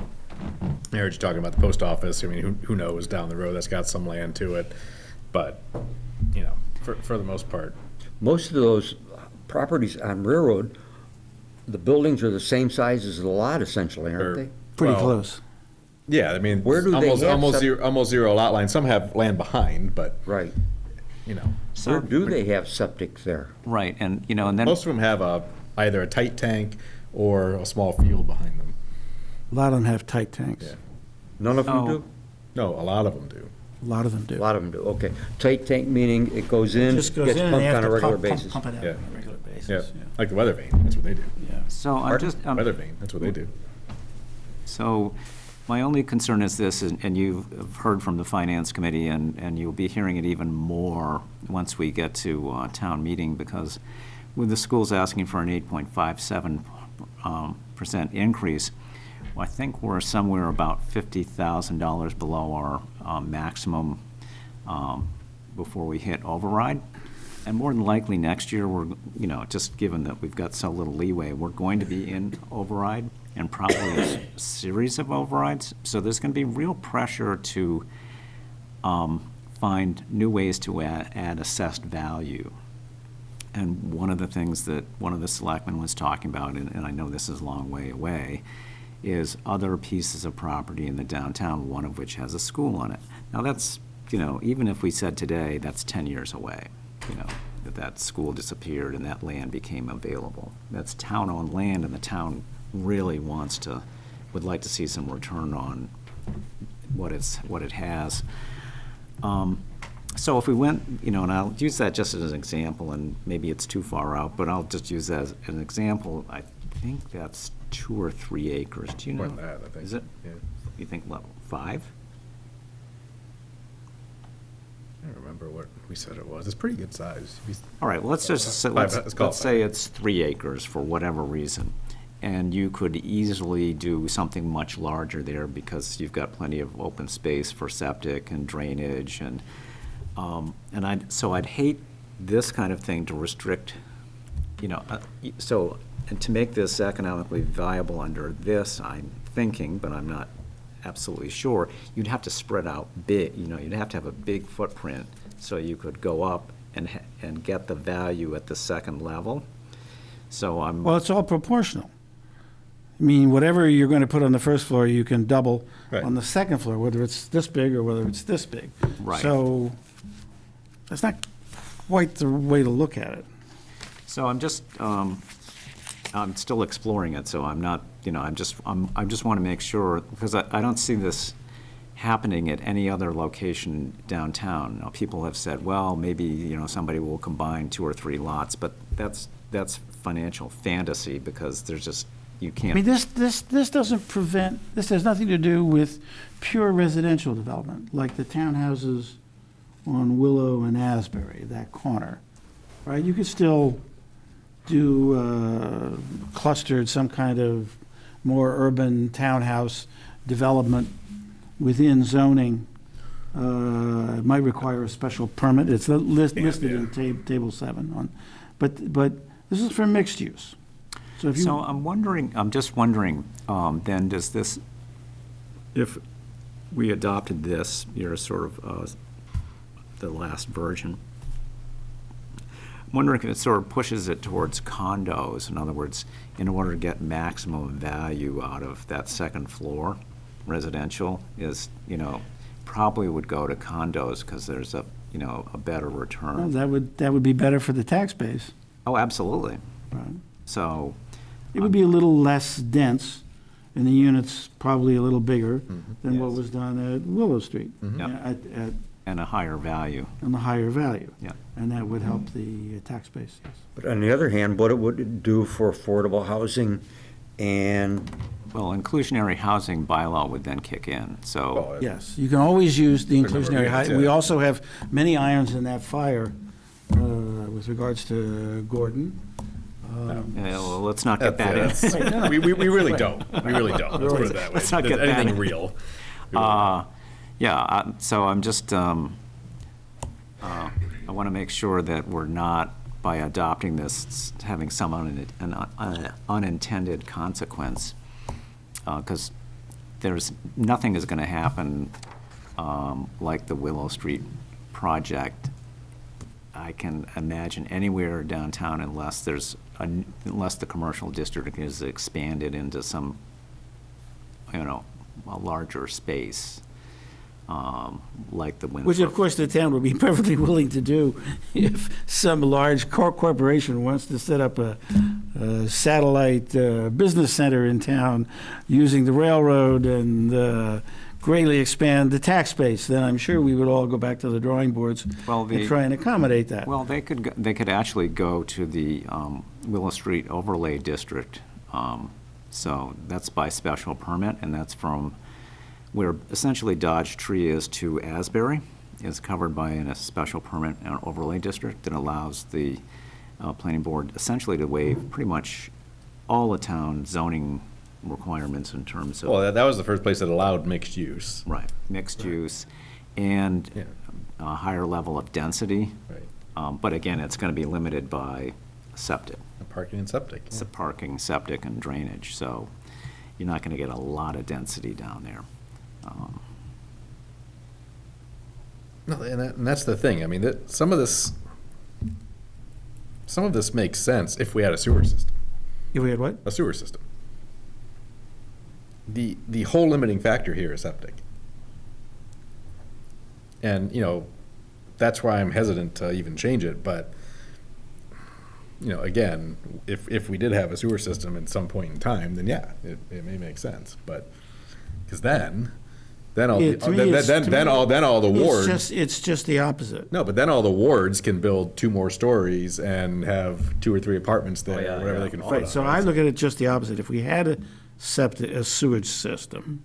I heard you talking about the post office, I mean, who knows down the road, that's got some land to it, but, you know, for the most part. Most of those properties on Railroad, the buildings are the same size as the lot essentially, aren't Or- they? Pretty well, close. Yeah, I mean, Where do they have almost zero lot line, some have land behind, but, Right. you know. Where do they have septic there? Right, and, you know, and then. Most of them have either a tight tank or a small field behind them. A lot of them have tight tanks. Yeah. None of them Oh. do? No, a lot of them do. A lot of them do. A lot of them do, okay. Tight tank meaning it goes in, Just goes gets in and they pumped have on a to regular pump basis. it out Yeah. on a regular basis. Yeah, like the weather vane, that's what they do. Yeah. So I'm Pardon? just. Weather vane, that's what they do. So my only concern is this, and you've heard from the Finance Committee, and you'll be hearing it even more once we get to town meeting, because with the schools asking for an 8.57% increase, well, I think we're somewhere about $50,000 below our maximum before we hit override. And more than likely, next year, we're, you know, just given that we've got so little leeway, we're going to be in override, and probably a series of overrides. So there's going to be real pressure to find new ways to add assessed value. And one of the things that one of the selectmen was talking about, and I know this is a long way away, is other pieces of property in the downtown, one of which has a school on it. Now that's, you know, even if we said today, that's 10 years away, you know, that school disappeared and that land became available. That's town-owned land, and the town really would like to see some return on what it has. So if we went, you know, and I'll use that just as an example, and maybe it's too far out, but I'll just use that as an example. I think that's 2 or 3 acres. Do you know? More than that, I think. Is it? Yeah. You think level 5? I don't remember what we said it was. It's pretty good size. All right, well, let's just, Let's call it let's say it's 3 acres for whatever reason. And you could easily do something much larger there because you've got plenty of open space for septic and drainage and I'd hate this kind of thing to restrict, you know, so, and to make this economically viable under this, I'm thinking, but I'm not absolutely sure, you'd have to spread out big, you know, you'd have to have a big footprint so you could go up and get the value at the second level. So Well, it's all proportional. I mean, whatever you're going to put on the first floor, you can double Right. on the second floor, whether it's this big or whether it's this big. Right. So that's not quite the way to look at it. So I'm just, I'm still exploring it, so I'm not, you know, I just want to make sure, because I don't see this happening at any other location downtown. Now, people have said, well, maybe, you know, somebody will combine 2 or 3 lots, but that's financial fantasy, because there's just, you I can't. mean, this doesn't prevent, this has nothing to do with pure residential development, like the townhouses on Willow and Asbury, that corner, right? You could still do clustered, some kind of more urban townhouse development within zoning. It might require a special permit. It's listed in table 7 on, but this is for mixed use. So if you. So I'm just wondering, then does this, if we adopted this, you're sort of the last version, I'm wondering if it sort of pushes it towards condos. In other words, in order to get maximum value out of that second floor, residential is, you know, probably would go to condos because there's a, you know, a better Well, return. that would be better for the tax base. Oh, absolutely. Right. So, It would be a little less dense, and the units probably a little bigger than what Yes. was done at Willow Street. Yeah. And a higher value. On the higher value. Yeah. And that would help the tax base, yes. But on the other hand, what it would do for affordable housing and Well, inclusionary housing bylaw would then kick in, so, Yes, you can always use the Good number of inclusionary units, height. We yeah. also have many irons in that fire with regards to Gordon. Yeah, well, let's not get that in. We really don't. We really don't. Let's put it that way. Let's not get that Anything in. real. So I'm just, I want to make sure that we're not, by adopting this, having some unintended consequence, because nothing is going to happen like the Willow Street project, I can imagine, anywhere downtown unless the commercial district is expanded into some, a larger space, like the Winthrop. Which, of course, the town would be perfectly willing to do if some large corporation wants to set up a satellite business center in town using the railroad and greatly expand the tax base. Then I'm sure we would all go back to the drawing boards and try and accommodate that. Well, they could actually go to the Willow Street Overlay District. So that's by special permit, and that's from where essentially Dodge Tree is to Asbury, is covered by a special permit and overlay district that allows the planning board essentially to waive pretty much all the town zoning requirements in terms of. Well, that was the first place that allowed mixed use. Right, mixed use and a higher level of density. Right. But again, it's going to be limited by septic. Parking and septic. It's parking, septic, and drainage, so you're not going to get a lot of density down there. No, and that's the thing. I mean, some of this makes sense if we had a sewer system. If we had what? A sewer system. The whole limiting factor here is septic. And, that's why I'm hesitant to even change it, but, again, if we did have a sewer system at some point in time, then yeah, it may make sense, but, because then all the wards. It's just the opposite. No, but then all the wards can build 2 more stories and have 2 or 3 apartments there, whatever they can fit. Right, so I look at it just the opposite. If we had a sewage system,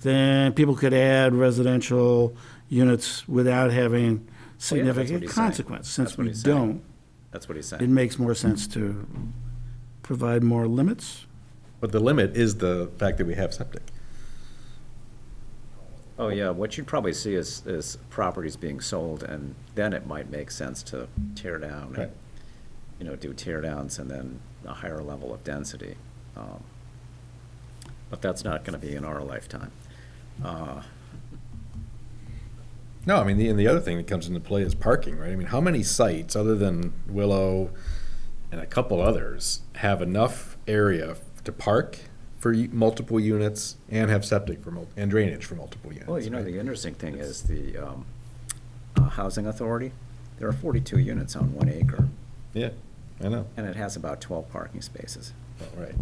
then people could add residential units without having significant consequence. Since we don't, That's what he's it saying. makes more sense to provide more limits. But the limit is the fact that we have septic. Oh, yeah, what you'd probably see is properties being sold, and then it might make sense to tear down, Right. and, do tear downs and then a higher level of density. But that's not going to be in our lifetime. No, I mean, the other thing that comes into play is parking, right? I mean, how many sites, other than Willow and a couple others, have enough area to park for multiple units and have septic and drainage for multiple units? Well, right? the interesting thing is the Housing Authority, there are 42 units on 1 acre, Yeah, I know. and it has about 12 parking spaces. Oh, right.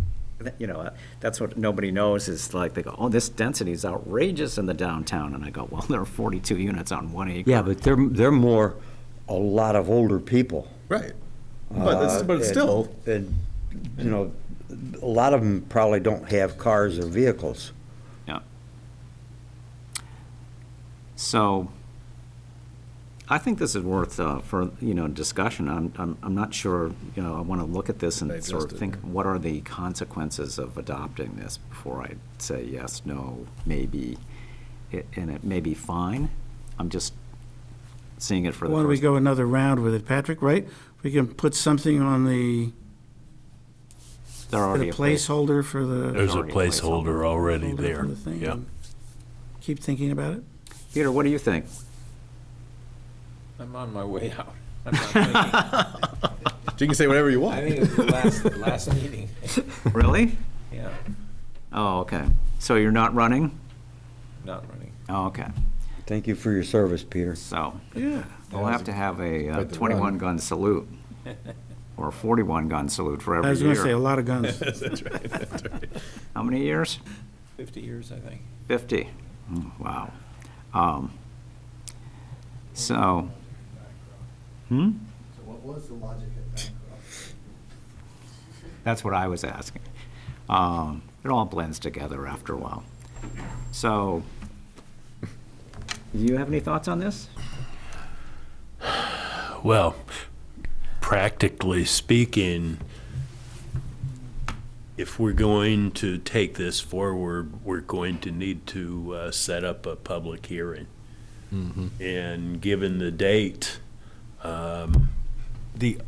That's what nobody knows is like, they go, oh, this density is outrageous in the downtown. And I go, well, there are 42 units on 1 acre. Yeah, but they're more a lot of older people. Right. But it's still. And, a lot of them probably don't have cars or vehicles. Yeah. So I think this is worth for discussion. I'm not sure. I want to look at this and Digest sort of it, think, yeah. what are the consequences of adopting this before I say yes, no, maybe, and it may be fine. I'm just seeing it for the Why don't we first. go another round with it, Patrick, right? We can put something on the There already a place. placeholder for the. There's a already a placeholder already placeholder there. for the thing Yeah. and Keep thinking about it. Peter, what do you think? I'm on my way out. I'm not thinking. You can say whatever you I want. think it's the last meeting. Really? Yeah, Oh, okay. So you're not running? not running. Oh, okay. Thank you for your service, Peter. So Yeah. we'll have to have a quite the 21-gun salute or a 41-gun salute for I every was going to say, a year. lot of guns. That's right. That's right. How many years? 50 years, I think. 50. Wow. So, So what was the logic of Bancroft? that's what I was asking. It all blends together after a while. So, do you have any thoughts on this? Well, practically speaking, if we're going to take this forward, we're going to need to set up a public hearing. And given the date, the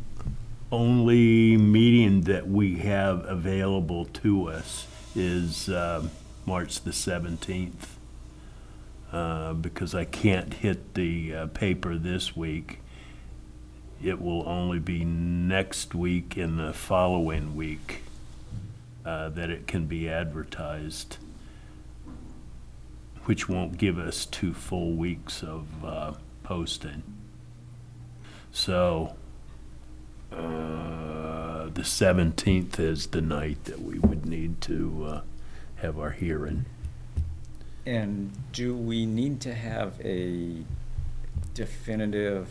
only meeting that we have available to us is March the 17th, because I can't hit the paper this week. It will only be next week and the following week that it can be advertised, which won't give us 2 full weeks of posting. So the 17th is the night that we would need to have our hearing. And do we need to have a definitive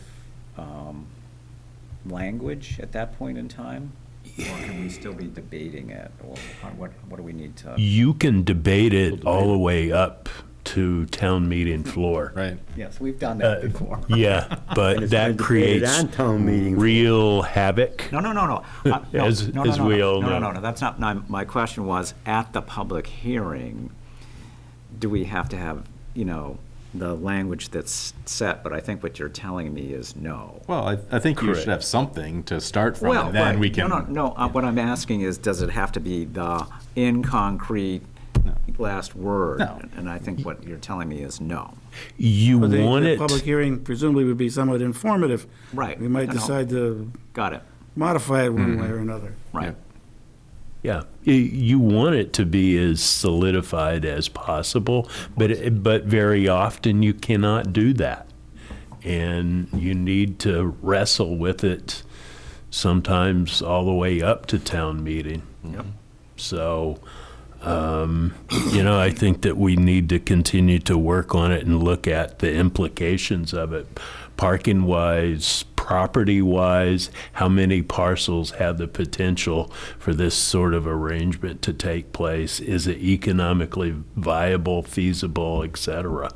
language at that point in time? Or can we still be debating it? Or what do we need to? You can debate it all the way up to town meeting floor. Right. Yes, we've done that before. Yeah, And but it's that been debated creates on town meeting. real havoc. No. As we all know. No, that's not, my question was, at the public hearing, do we have to have, the language that's set? But I think what you're telling me is no. Well, I think you Correct. should have something to start from, Well, and then right. we can. No, what I'm asking is, does it have to be the in concrete last word? No. And I think what you're telling me is no. You But want the it, public hearing presumably would be somewhat informative. Right. We might No. decide to Got it. modify it one way or another. Right. yeah, you want it to be as solidified as possible, but very often you cannot do that. And you need to wrestle with it sometimes all the way up to town meeting. Yep. So, I think that we need to continue to work on it and look at the implications of it, parking-wise, property-wise, how many parcels have the potential for this sort of arrangement to take place? Is it economically viable, feasible, et cetera?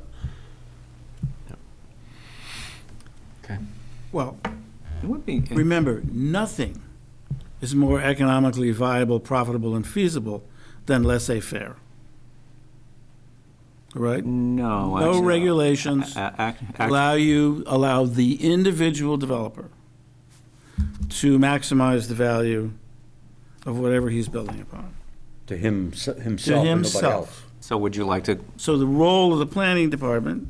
Okay. Well, It would be. remember, nothing is more economically viable, profitable, and feasible than laissez-faire. Right? No. No actually, regulations allow the individual developer to maximize the value of whatever he's building upon. To himself To and nobody himself. else. So would you like to? So the role of the planning department,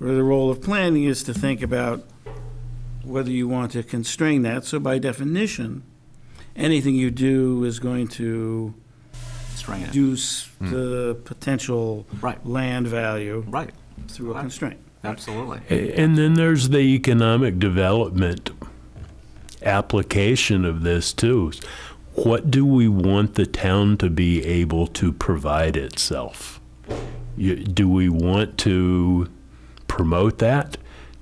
or the role of planning, is to think about whether you want to constrain that. So by definition, anything you do is going to Strain it. reduce the potential Right. land value Right. through a constraint. Absolutely. And then there's the economic development application of this too. What do we want the town to be able to provide itself? Do we want to promote that?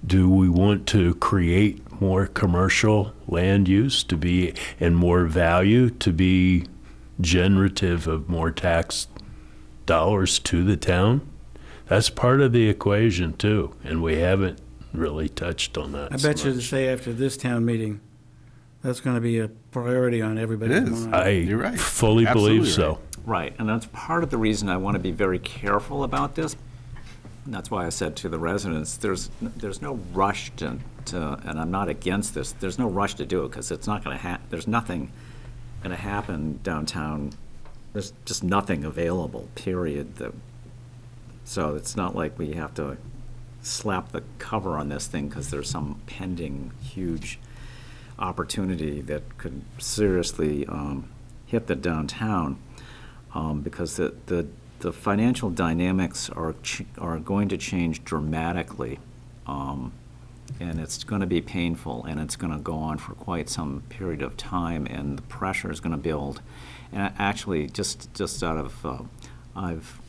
Do we want to create more commercial land use to be, and more value to be generative of more tax dollars to the town? That's part of the equation too, and we haven't really touched on that. I so bet you to much. say after this town meeting, that's going to be a priority on everybody's It is. mind. You're right. fully Absolutely believe so. Right, and that's part of the reason I want to be very careful about this. And that's why I said to the residents, there's no rush to, and I'm not against this, there's no rush to do it, because it's not going to there's nothing going to happen downtown. There's just nothing available, period. So it's not like we have to slap the cover on this thing because there's some pending huge opportunity that could seriously hit the downtown, because the financial dynamics are going to change dramatically, and it's going to be painful, and it's going to go on for quite some period of time, and the pressure is going to build. And actually, just out of, I've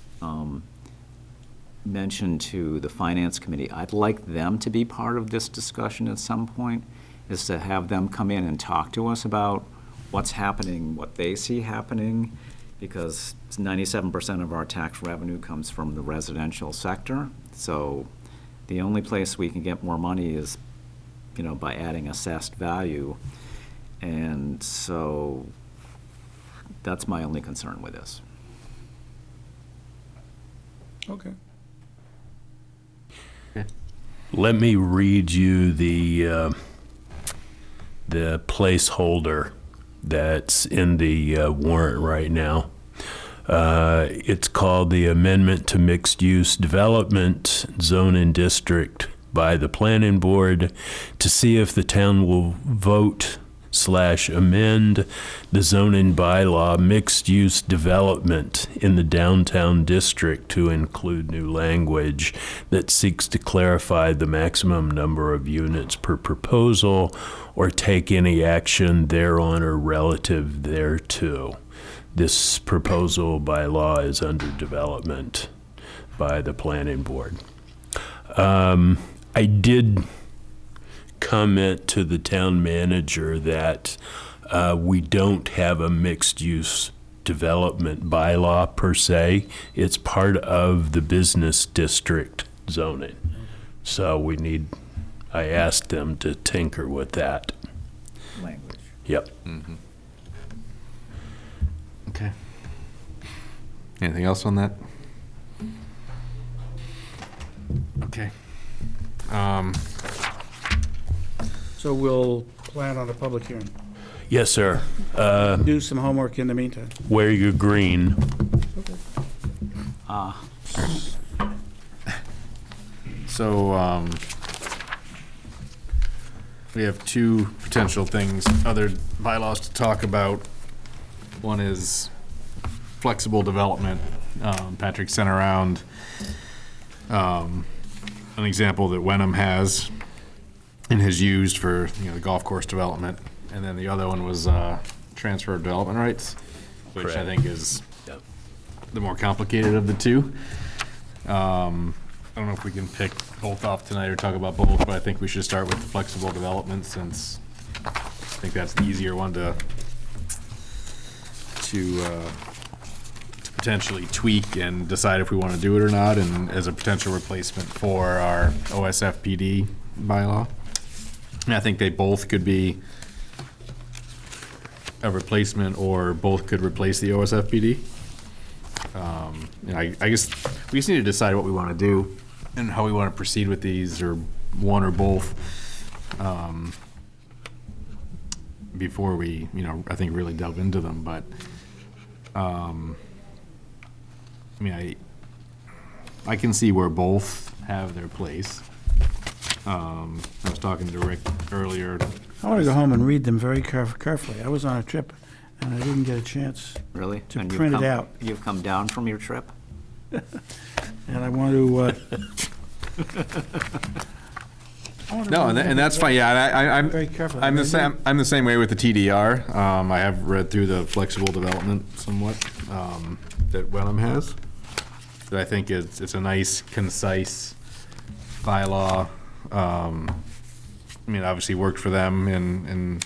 mentioned to the Finance Committee, I'd like them to be part of this discussion at some point, is to have them come in and talk to us about what's happening, what they see happening, because 97% of our tax revenue comes from the residential sector. So the only place we can get more money is, by adding assessed value. And so That's my only concern with this. Okay. Let me read you the placeholder that's in the warrant right now. It's called the Amendment to Mixed Use Development Zone and District by the Planning Board to see if the town will vote/amend the zoning bylaw mixed use development in the downtown district to include new language that seeks to clarify the maximum number of units per proposal or take any action thereon or relative thereto. This proposal by law is under development by the planning board. I did comment to the town manager that we don't have a mixed-use development bylaw per se. It's part of the business district zoning. So I asked them to tinker with that. Language. Yep. Okay. Anything else on that? Okay. So we'll plan on a public hearing. Yes, sir. Do some homework in the meantime. Wear your green. So, we have two potential things, other bylaws to talk about. One is flexible development. Patrick sent around an example that Wenham has and has used for, the golf course development. And then the other one was transfer of development rights, which I Correct. think is Yep. the more complicated of the two. I don't know if we can pick both off tonight or talk about both, but I think we should start with the flexible development since I think that's the easier one to potentially tweak and decide if we want to do it or not, and as a potential replacement for our OSFPD bylaw. And I think they both could be a replacement, or both could replace the OSFPD. I guess we just need to decide what we want to do and how we want to proceed with these, or one or both, before we, I think really delve into them. But, I can see where both have their place. I was talking to Rick earlier. I want to go home and read them very carefully. I was on a trip, and I didn't get a chance, Really? To And print it out. You've come down from your trip? and I want to... No, and that's fine. Yeah, Very careful. I'm the same. I'm the same way with the TDR. I have read through the flexible development somewhat that Wenham has. That I think it's a nice, concise bylaw. Obviously worked for them in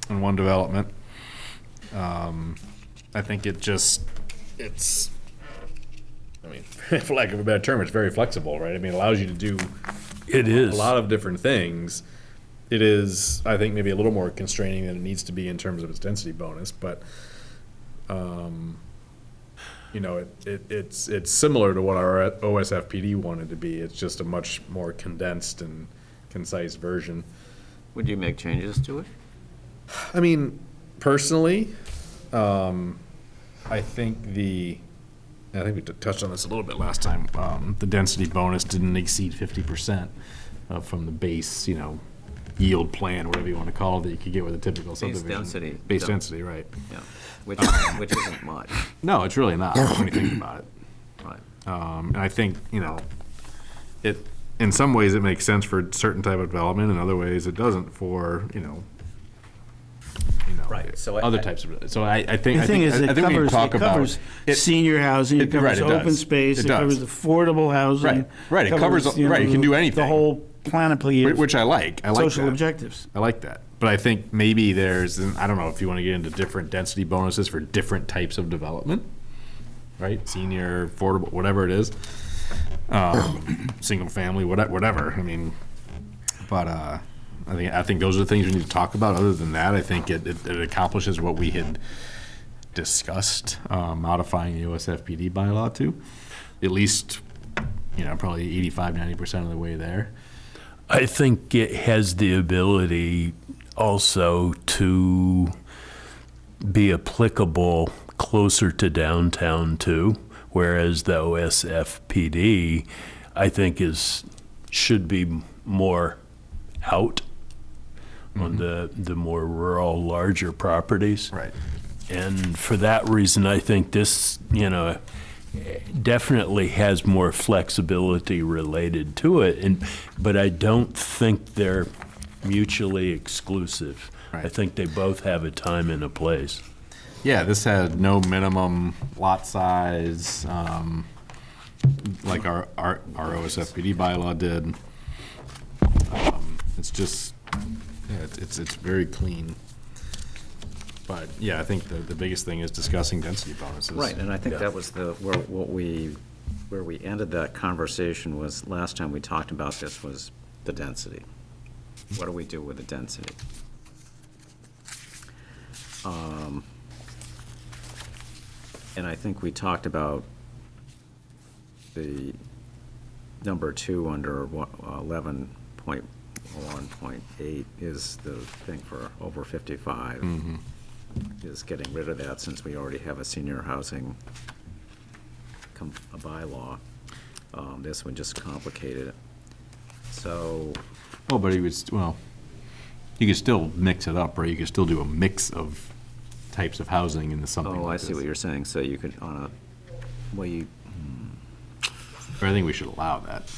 one development. I think it's. For lack of a better term, it's very flexible, right? It allows you to do It is. a lot of different things. It is, I think, maybe a little more constraining than it needs to be in terms of its density bonus, but, it's similar to what our OSFPD wanted to be. It's just a much more condensed and concise version. Would you make changes to it? Personally, I think we touched on this a little bit last time. The density bonus didn't exceed 50% from the base, yield plan, whatever you want to call it, that you could get with a typical subdivision. density. Base Yeah. density, right. Yeah, which isn't much, No, it's really not, when you think about it. right? And I think, it, in some ways, it makes sense for certain type of development, in other ways, it doesn't for, Right, so other types of, so I think, The thing is, it I think we need to talk about. covers senior housing, it right, covers it does. open space, It it does. covers affordable housing. Right, it covers, right, you can do anything. The whole panoply of Which I like that. social objectives. I like that. But I think maybe there's, and I don't know if you want to get into different density bonuses for different types of development, right? Senior, affordable, whatever it is. Single family, whatever. But I think those are the things we need to talk about. Other than that, I think it accomplishes what we had discussed modifying the OSFPD bylaw to, at least, probably 85, 90% of the way there. I think it has the ability also to be applicable closer to downtown too, whereas the OSFPD, I think, should be more out on the more rural, larger properties. Right. And for that reason, I think this, definitely has more flexibility related to it. But I don't think they're mutually exclusive. Right. I think they both have a time and a place. Yeah, this had no minimum lot size, like our OSFPD bylaw did. It's just, it's very clean. But yeah, I think the biggest thing is discussing density bonuses. Right, and I think that was where we ended that conversation was, last time we talked about this, was the density. What do we do with the density? And I think we talked about the number 2 under 11.1.8 is the thing for over 55. Is getting rid of that, since we already have a senior housing a bylaw. This would just complicate it. So, Oh, but you could still mix it up, right? You could still do a mix of types of housing into something like I this. see what you're saying. So you could, or I think we should allow that.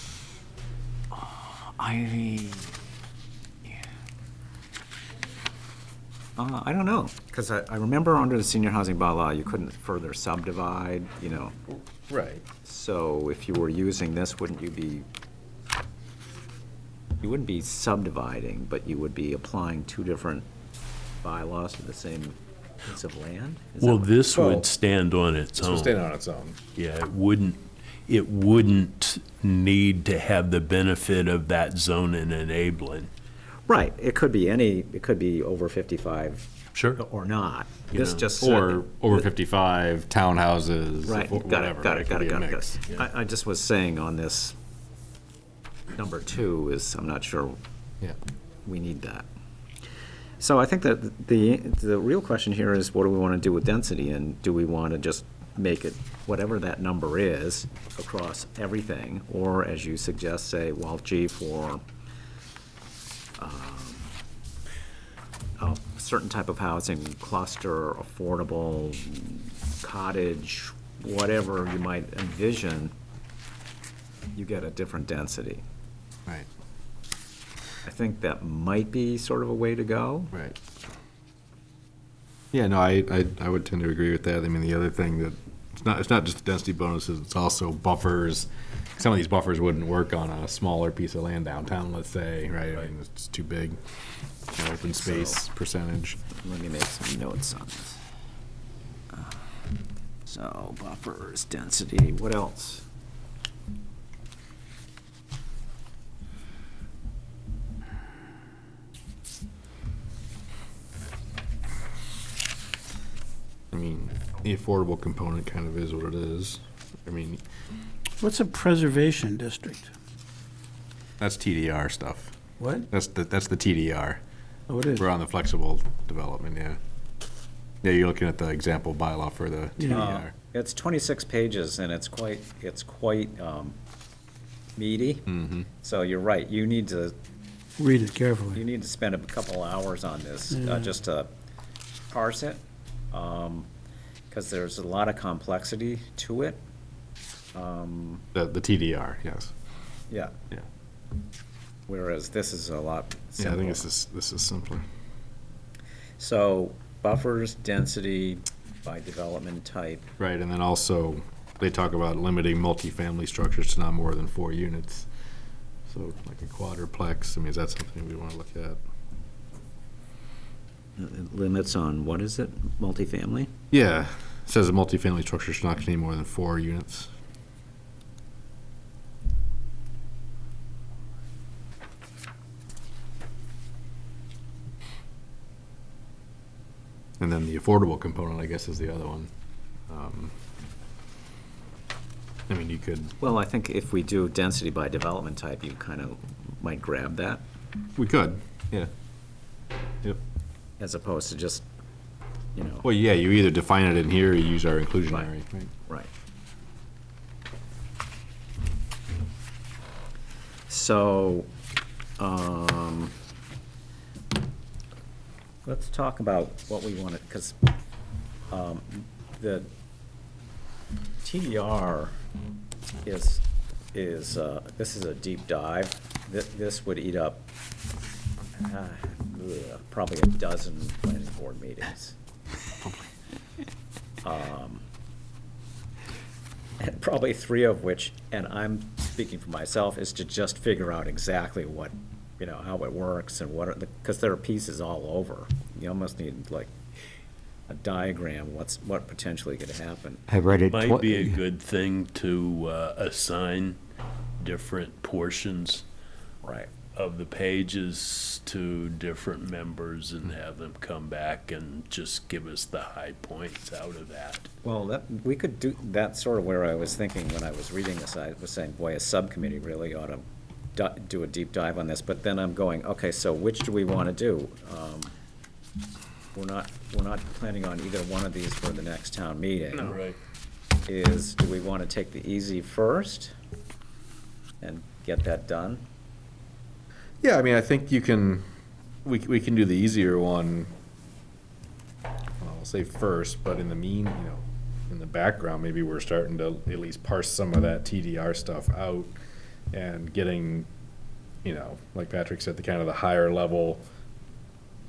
I don't know, because I remember under the senior housing bylaw, you couldn't further subdivide, Right. So if you were using this, you wouldn't be subdividing, but you would be applying 2 different bylaws to the same piece of land? Is Well, that- this would stand on its own. on its own. Yeah, it wouldn't need to have the benefit of that zoning enabling. Right, it could be over 55. Sure. Or not. You This know, just. Or over 55 townhouses. Right, whatever, got right? it. Could be a mix. I just was saying on this, number 2 is, I'm not sure Yeah. we need that. So I think that the real question here is, what do we want to do with density? And do we want to just make it whatever that number is across everything? Or, as you suggest, say, well, gee, for a certain type of housing, cluster, affordable, cottage, whatever you might envision, you get a different density. Right. I think that might be sort of a way to go. Right. Yeah, no, I would tend to agree with that. I mean, the other thing that, it's not just the density bonuses, it's also buffers. Some of these buffers wouldn't work on a smaller piece of land downtown, let's say, right? I mean, it's too big, open space percentage. Let me make some notes on this. So buffers, density, what else? I mean, the affordable component kind of is what it is. I mean, What's a preservation district? that's TDR stuff. What? That's the TDR. Oh, it is. We're on the flexible development, yeah. Yeah, you're looking at the example bylaw for the TDR. It's 26 pages and it's quite meaty. Mm-hmm. So you're right, you need to Read it carefully. spend a couple hours on this, Yeah. just to parse it, because there's a lot of complexity to it. The TDR, yes. Yeah, Yeah. whereas this is a lot Yeah, I simpler. think this is simpler. So buffers, density by development type. Right, and then also, they talk about limiting multifamily structures to not more than 4 units. So like a quadruplex, I mean, is that something we want to look at? Limits on, what is it, multifamily? Yeah, it says a multifamily structure should not contain more than 4 units. And then the affordable component, I guess, is the other one. I mean, you could, Well, I think if we do density by development type, you kind of might grab that, we could, yeah. Yep. as opposed to just, you know. Well, yeah, you either define it in here or you use our inclusionary, right? Right. So, let's talk about what we wanted, because the TDR is, this is a deep dive. This would eat up probably a dozen planning board meetings. And probably 3 of which, and I'm speaking for myself, is to just figure out exactly what, you know, how it works and what are the, because there are pieces all over. You almost need like a diagram, what potentially could happen. I read it. Might be a good thing to assign different portions Right. of the pages to different members and have them come back and just give us the high points out of that. Well, we could do, that's sort of where I was thinking when I was reading this. I was saying, boy, a subcommittee really ought to do a deep dive on this. But then I'm going, okay, so which do we want to do? We're not planning on either one of these for the next town meeting. Right. Do we want to take the easy first and get that done? Yeah, I mean, I think you can, we can do the easier one, well, I'll say first, but in the in the background, maybe we're starting to at least parse some of that TDR stuff out and getting, like Patrick said, the kind of the higher level,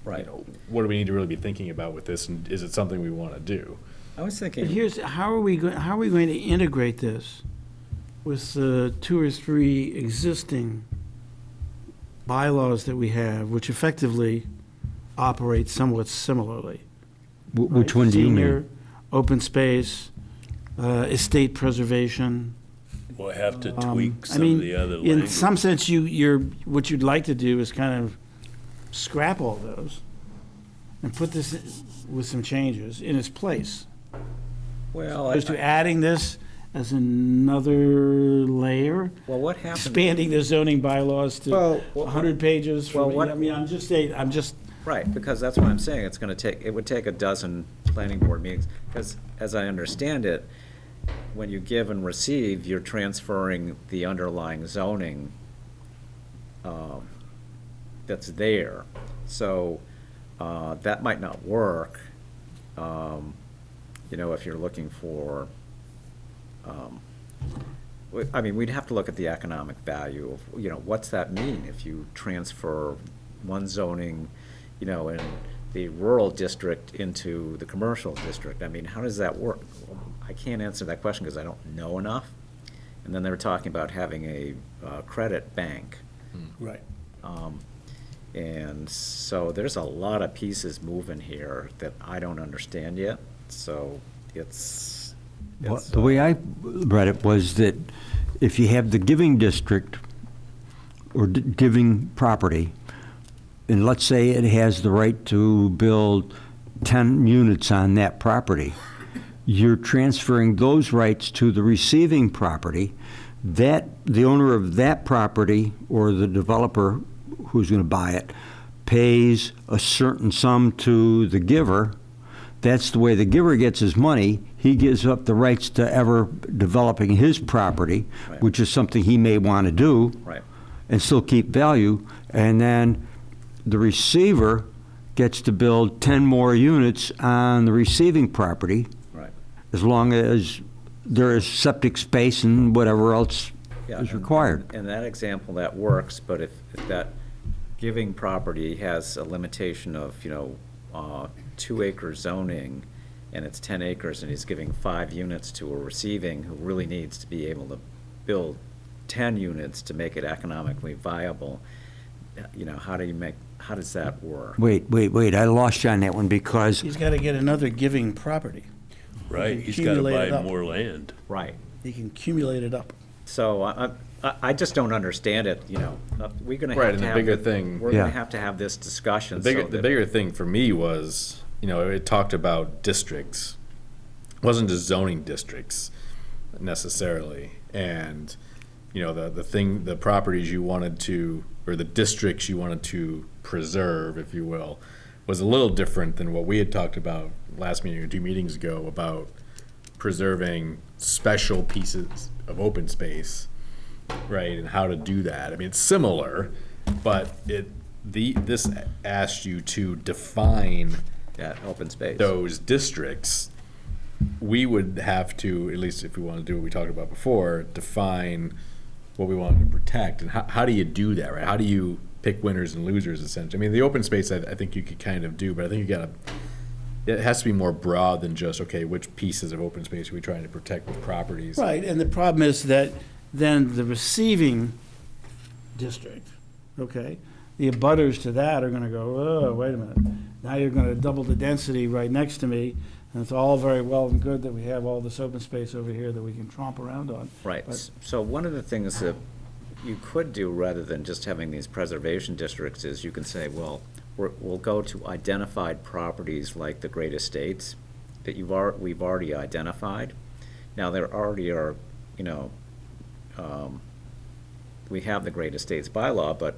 Right. What do we need to really be thinking about with this, and is it something we want to do? I was But thinking, how are we going to integrate this with the 2 or 3 existing bylaws that we have, which effectively operate somewhat similarly? Which right? one do you Senior, mean? open space, estate preservation. We'll have to tweak I some mean, of the other in language. some sense, what you'd like to do is kind of scrap all those and put this with some changes in its place. well, Opposed to adding this as another layer, well, what happened? expanding the zoning bylaws to Well, 100 pages. well, For what- I mean, I'm just saying, Right, because that's what I'm saying, it would take a dozen planning board meetings, because as I understand it, when you give and receive, you're transferring the underlying zoning that's there. So, that might not work, if you're looking for, I mean, we'd have to look at the economic value of, what's that mean if you transfer one zoning, in the rural district into the commercial district? I mean, how does that work? I can't answer that question because I don't know enough. And then they were talking about having a credit bank. right. And so there's a lot of pieces moving here that I don't understand yet, so it's. The way I read it was that if you have the giving district or giving property, and let's say it has the right to build 10 units on that property, you're transferring those rights to the receiving property. That the owner of that property or the developer who's going to buy it pays a certain sum to the giver. That's the way the giver gets his money. He gives up the rights to ever developing his property, Right. which is something he may want to do, Right. and still keep value. And then the receiver gets to build 10 more units on the receiving property, Right. as long as there is septic space and whatever else Yeah, is and- required. In that example, that works, but if that giving property has a limitation of, 2-acre zoning, and it's 10 acres, and he's giving 5 units to a receiving who really needs to be able to build 10 units to make it economically viable, how does that work? Wait, I lost you on that one because He's got to get another giving property. Right, can he's got to accumulate it buy up. more land. Right. He can accumulate it up. So I just don't understand it, we're gonna Right, have and to the have. bigger thing- We're Yeah. gonna have to have this discussion. The so that- bigger thing for me was, it talked about districts. It wasn't just zoning districts necessarily. And, the properties you wanted to, or the districts you wanted to preserve, if you will, was a little different than what we had talked about last meeting or 2 meetings ago about preserving special pieces of open space, right, and how to do that. I mean, it's similar, but this asked you to define open space. those districts. We would have to, at least if we want to do what we talked about before, define what we wanted to protect. And how do you do that, right? How do you pick winners and losers, essentially? I mean, the open space, I think you could kind of do, but I think it has to be more broad than just, okay, which pieces of open space are we trying to protect with properties? Right, and the problem is that then the receiving district, okay, the abutters to that are gonna go, oh, wait a minute, now you're gonna double the density right next to me, and it's all very well and good that we have all this open space over here that we can tromp around on. Right. But- So one of the things that you could do, rather than just having these preservation districts, is you can say, well, we'll go to identified properties like the Great Estates that we've already identified. Now, there already are, we have the Great Estates bylaw, but,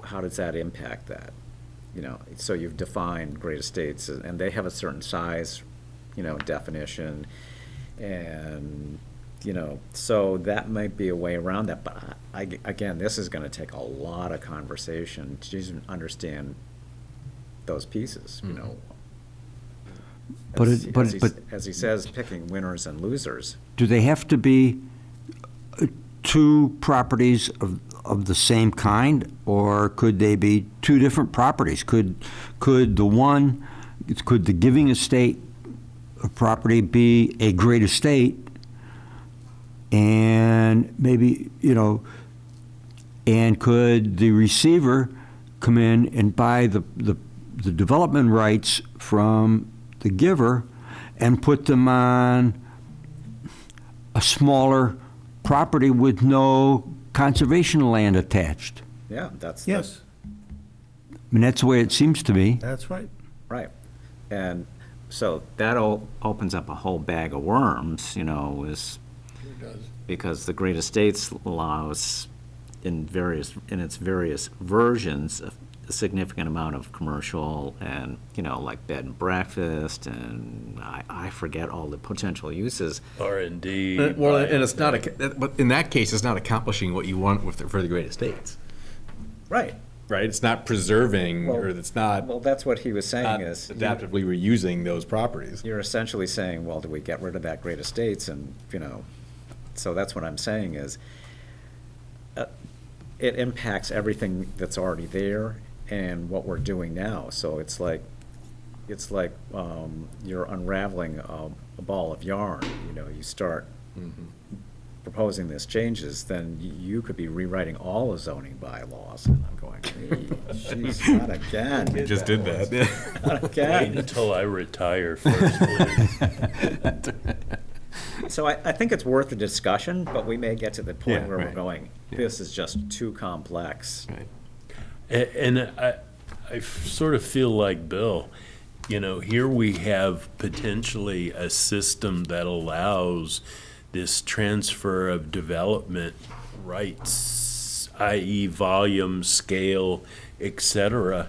how does that impact that? So you've defined Great Estates, and they have a certain size, definition, and, so that might be a way around that, but again, this is gonna take a lot of conversation to even understand those pieces, But As- it- but- as he- but- As he says, picking winners and losers. Do they have to be two properties of the same kind, or could they be two different properties? Could the giving estate of property be a great estate, and maybe, and could the receiver come in and buy the development rights from the giver and put them on a smaller property with no conservation land attached? Yeah, that's. Yes, I mean, that's the way it seems to me. that's right. Right. And so that opens up a whole bag of worms, because the Great Estates allows in its various versions a significant amount of commercial and, like bed and breakfast, and I forget all the potential uses. R&D. Well, and it's not, but in that case, it's not accomplishing what you want for the Great Estates, Right. right? It's not preserving, or it's not Well, that's what he was saying not is. adaptively reusing those properties. You're essentially saying, well, do we get rid of that Great Estates? And, so that's what I'm saying is, it impacts everything that's already there and what we're doing now. So it's like you're unraveling a ball of yarn, you start proposing these changes, then you could be rewriting all the zoning bylaws. And I'm going, geez, not again. We just did that. Not Wait again. until I retire first, please. So I think it's worth a discussion, but we may get to the point Yeah, where we're right. going, this is just too complex. Right. And I sort of feel like Bill, here we have potentially a system that allows this transfer of development rights, i.e. volume, scale, et cetera,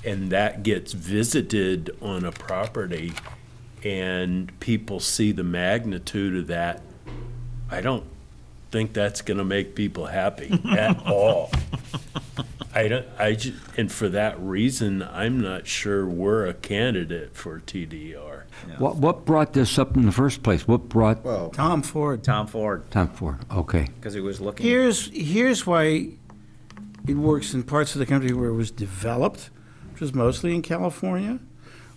and that gets visited on a property and people see the magnitude of that. I don't think that's going to make people happy at all. And for that reason, I'm not sure we're a candidate for TDR. What brought this up in the first place? What brought Tom Ford. Tom Ford, Tom Ford? Okay. because he was looking. Here's why it works in parts of the country where it was developed, which was mostly in California,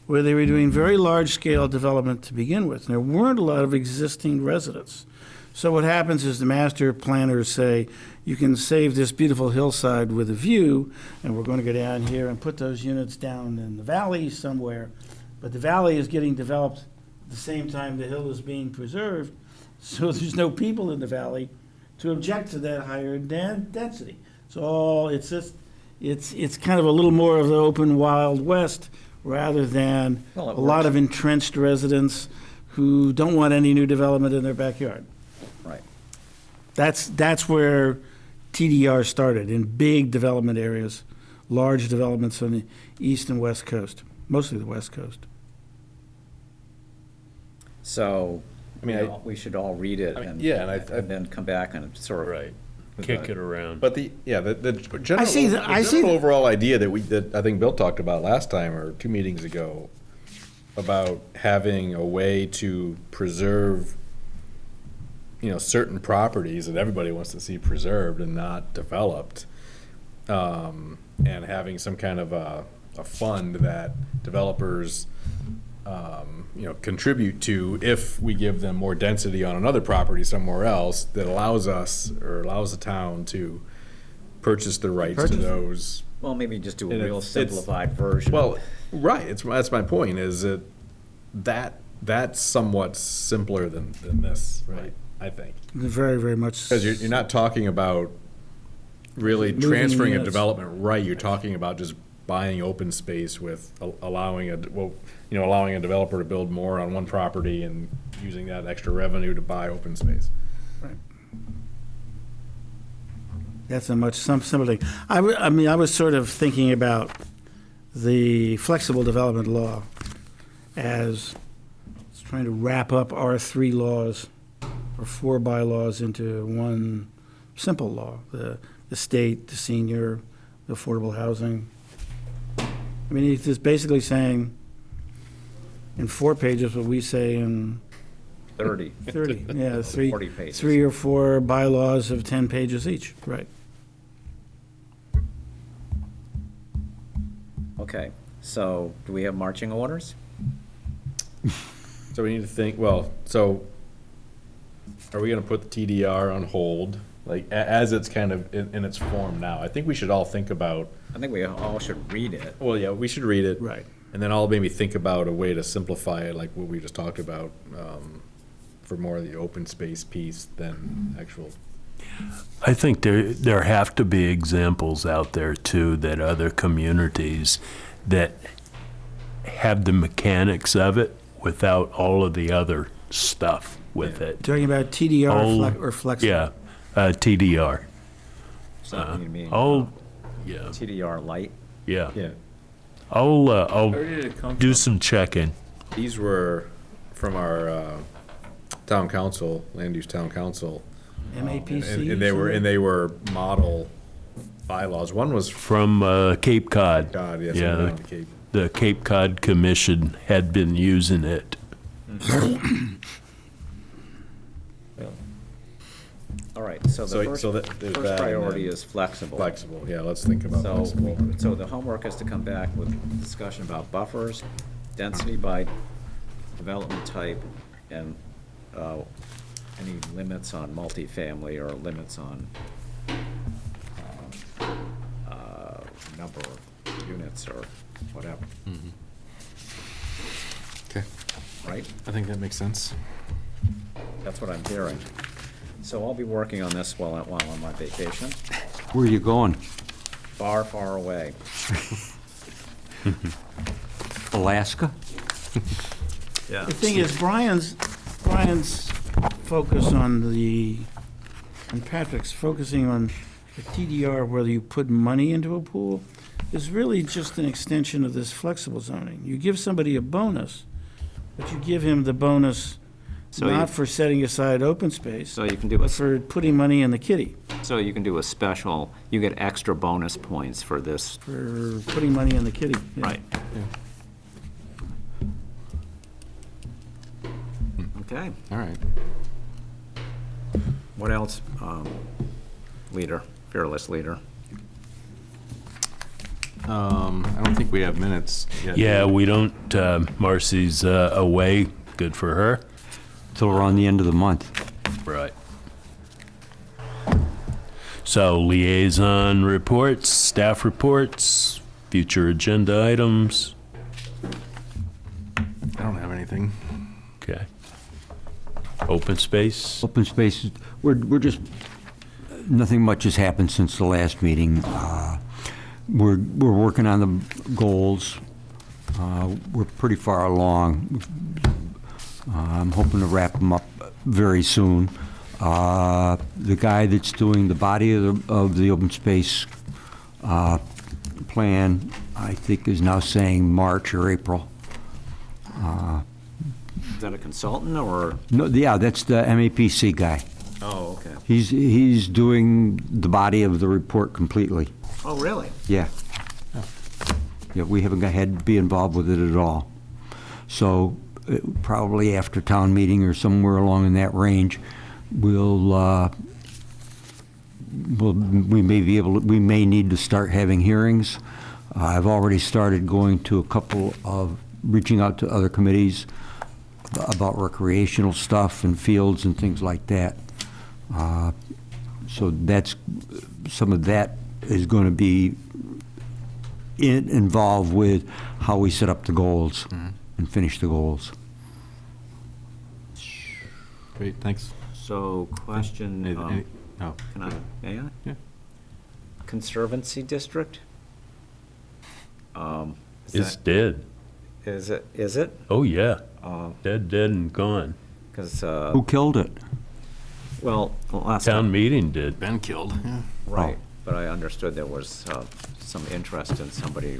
where they were doing very large-scale development to begin with. And there weren't a lot of existing residents. So what happens is the master planners say, you can save this beautiful hillside with a view, and we're going to go down here and put those units down in the valley somewhere. But the valley is getting developed at the same time the hill is being preserved, so there's no people in the valley to object to that higher density. So it's just, it's kind of a little more of the open Wild West rather than a Well, it lot works. of entrenched residents who don't want any new development in their backyard. Right. That's where TDR started, in big development areas, large developments on the east and west coast, mostly the west coast. So, I mean, you know, we should all read it I mean, and yeah, and and then come back and sort of. Right. with Kick a- it around. But the general, see the- I see the- overall idea that I think Bill talked about last time or 2 meetings ago about having a way to preserve, certain properties that everybody wants to see preserved and not developed, and having some kind of a fund that developers, contribute to if we give them more density on another property somewhere else that allows us or allows the town to purchase the rights to Purchase it. those. Well, maybe just do a And real it's- simplified version. Well, right, that's my point, is that's somewhat simpler than this, right, I think. Very, very much. Because you're not talking about really Moving transferring a units. development right, you're talking about just buying open space with allowing allowing a developer to build more on one property and using that extra revenue to buy open space. That's a much simpler thing. I mean, I was sort of thinking about the flexible development law as it's trying to wrap up our 3 laws or 4 bylaws into one simple law, the state, the senior, the affordable housing. I mean, it's just basically saying in 4 pages what we say in 30. 30. Yeah, 40 pages. 3 or 4 bylaws of 10 pages each, right. Okay, so do we have marching orders? So we need to think, so are we gonna put the TDR on hold, like, as it's kind of in its form now? I think we should all think about, I think we all should read it. well, yeah, we should read it. Right. And then I'll maybe think about a way to simplify it, like what we just talked about, for more of the open space piece than actual. I think there have to be examples out there too, that other communities that have the mechanics of it without all of the other stuff with it. Talking about TDR Oh, or flexible? Yeah, TDR. So you mean Yeah, TDR light? yeah. Yeah. I'll Where did it come do from? some checking. These were from our town council, land use town council. MAPC? And they were model bylaws. One was From Cape Cod. God, yes, Yeah, around the Cape. the Cape Cod Commission had been using it. All right, so the first there's first that, and priority then is flexible. flexible. Yeah, let's think about So, flexible. so the homework is to come back with discussion about buffers, density by development type, and any limits on multifamily or limits on number of units or whatever, Okay, right? I think that makes sense. That's what I'm hearing. So I'll be working on this while on my vacation, Where are you going? far, far away. Alaska? Yeah. The thing is, Brian's focus on and Patrick's focusing on the TDR, whether you put money into a pool, is really just an extension of this flexible zoning. You give somebody a bonus, but you give him the bonus So you- not for setting aside open space, So you can do but for putting money in the kitty, a special, you get extra bonus points for this. for putting money in the kitty. yeah. Right. Okay, All right. what else, leader, fearless leader? I don't think we have minutes yet. Yeah, we don't, Marcy's away, good for her. Till around the end of the month. Right. So liaison reports, staff reports, future agenda items. I don't have anything. Okay. Open space. Open spaces, we're just, nothing much has happened since the last meeting. We're working on the goals. We're pretty far along. I'm hoping to wrap them up very soon. The guy that's doing the body of the open space plan, I think, is now saying March or April. Is that a consultant or? No, yeah, that's the MAPC guy. Oh, okay. He's doing the body of the report completely. Oh, really? Yeah. Yeah, we haven't had to be involved with it at all. So probably after town meeting or somewhere along in that range, we may need to start having hearings. I've already started going to reaching out to other committees about recreational stuff and fields and things like that. So some of that is going to be involved with how we set up the goals and finish the goals. Great, thanks. So, question, No. can I, may I? Yeah. Conservancy District? It's dead. Is it? Oh, yeah. Dead and gone. Because, Who killed it? well, last Town time, meeting did. Been killed, yeah. right, but I understood there was some interest in somebody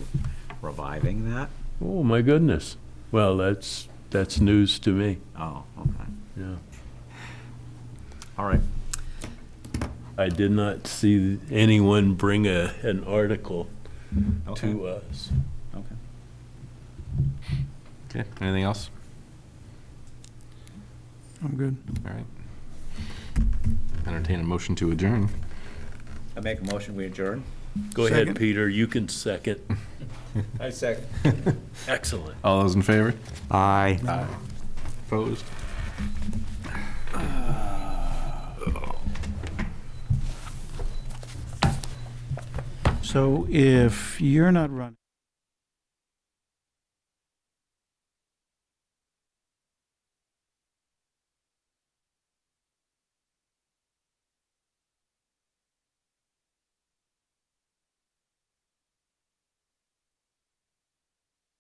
reviving that. Oh, my goodness. Well, that's news to me. Oh, okay. Yeah. All right. I did not see anyone bring an article Okay. to us. Okay. Okay, anything else? I'm good. All right. Entertain a motion to adjourn. I make a motion, we adjourn? Go ahead, Second. Peter, you can second. I second. Excellent. All those in favor? Aye. Opposed? So if you're not running.